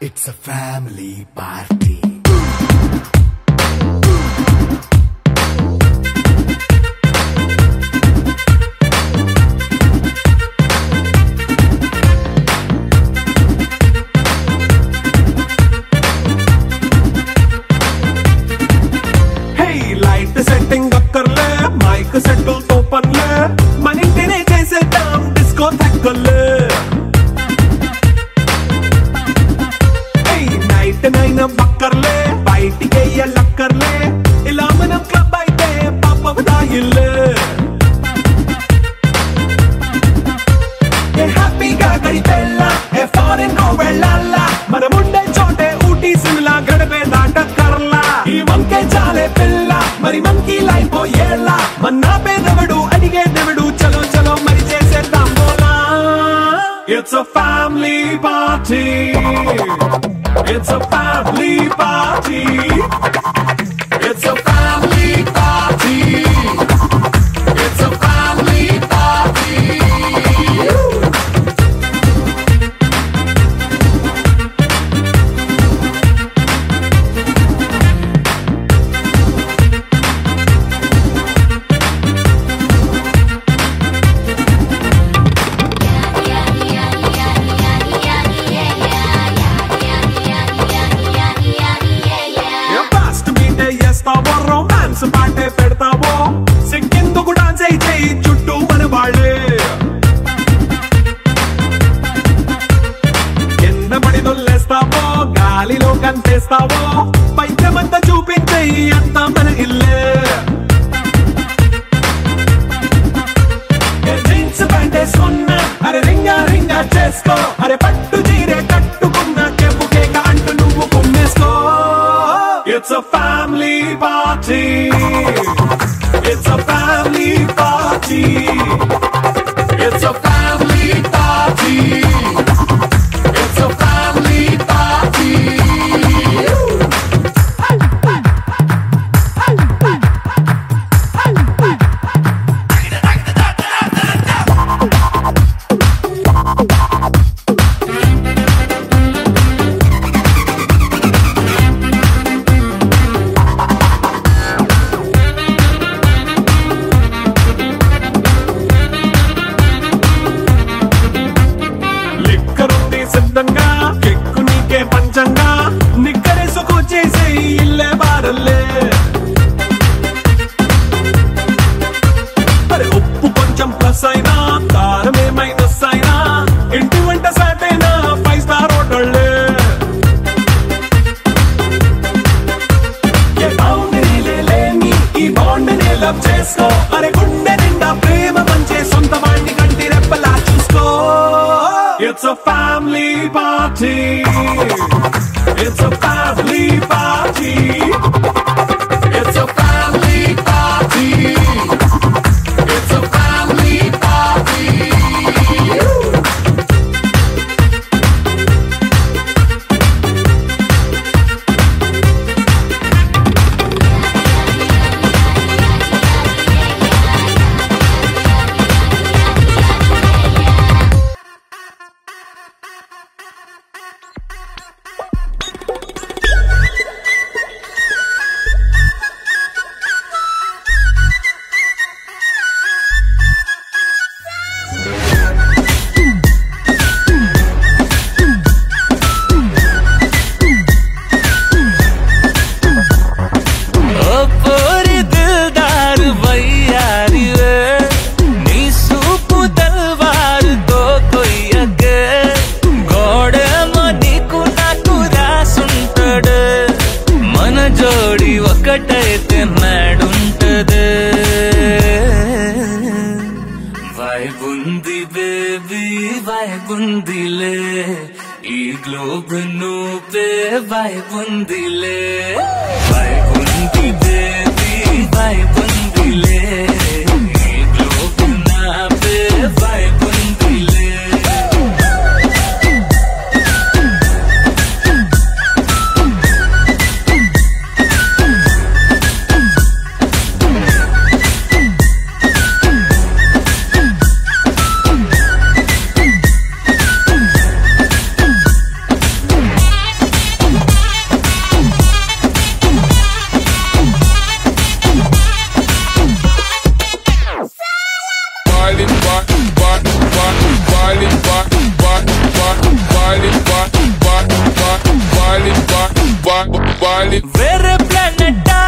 It's a family party. Hey, light setting akkarle, mic settle to panle, manintine chesedam disco thakkale. నైనా బక్కర్లే బయటికి లక్కర్లే ఇలా మనం క్లబ్ అయితే పాప దాయిల్లే హ్యాపీగా గడిపెళ్ళ ఏ ఫారెన్ నో వెళ్ళాల మనముండే చోటే ఊటీ సిమ్లా గడిపే దాటక్కర్లా ఈ వంకే చాలే పిల్ల మరి మంకీ లైఫ్ ఏళ్ళ మన్నా పేదవడు అడిగే దేవుడు చలో చలో మరి చేసేద్దాం బోలా It's a family party. It's a family party. It's a family party. It's a family party. Romance పాటే పెడతావో సిగ్గెందుకు డాన్స్ అయి చేయి చుట్టూ మన వాళ్ళే కింద పడి దొల్లేస్తావో గాలిలో కంటేస్తావో పైద్యమంతా చూపించేయి అంతా మన ఇల్లే జీన్స్ ప్యాంటేసుకున్నా అరే రింగా రింగా చేసుకో అరే పట్టు చీరే కట్టుకున్న కెప్పు కేక అంటూ నువ్వు కుమ్మేసుకో It's a family party. It's a family party. It's a family party. It's a family party. కెక్కు నీకే పంచంగా నిక్కరేసుకు చేసే ఇల్లే బారల్లే అరే ఉప్పు కొంచెం ప్లస్ అయినా కారమే మైనస్ అయినా ఇంటి వంట సాటైనా 5 స్టార్ హోటళ్ళే ఏ బౌండరీలే లేని ఈ బాండ్ని లవ్ చేసుకో అరే గుండె నిండా ప్రేమ పంచే సొంత వాడిని కంటి రెప్పలా చూసుకో It's a family party. It's a family party. It's a family party. It's a family party. జోడి ఒకటైతే మేడుంటదే వైబుంది బేబీ వైబుందిలే ఈ గ్లోబ్ నువ్వే వైబుందిలే వైబుంది బేబీ వైబుందిలే ఈ గ్లోబ్ నావే వైబుందిలే వేరే ప్లానెట్టా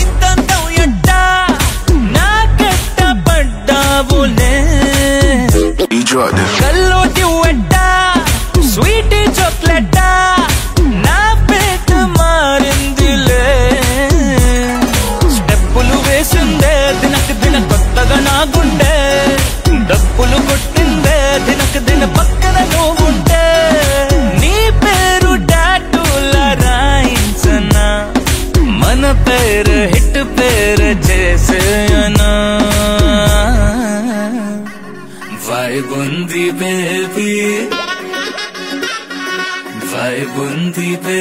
ఇంతంతం ఎట్టా నాకెట్ట పడ్డావులే కల్లోటి వెట్టా స్వీట్ చాక్లెట్టా నా పేట మారిందిలే స్టెప్పులు వేసిందే దినకు దిన కొత్తగా నా గుండె డప్పులు కొట్టిందే దినకు దిన పక్కన నువ్వుంటే నీ పేరు డాటూలా రాయించనా మన పేరు హిట్ పేరు చేసేయనా వైబుంది బేబీ వైబుంది బేబీ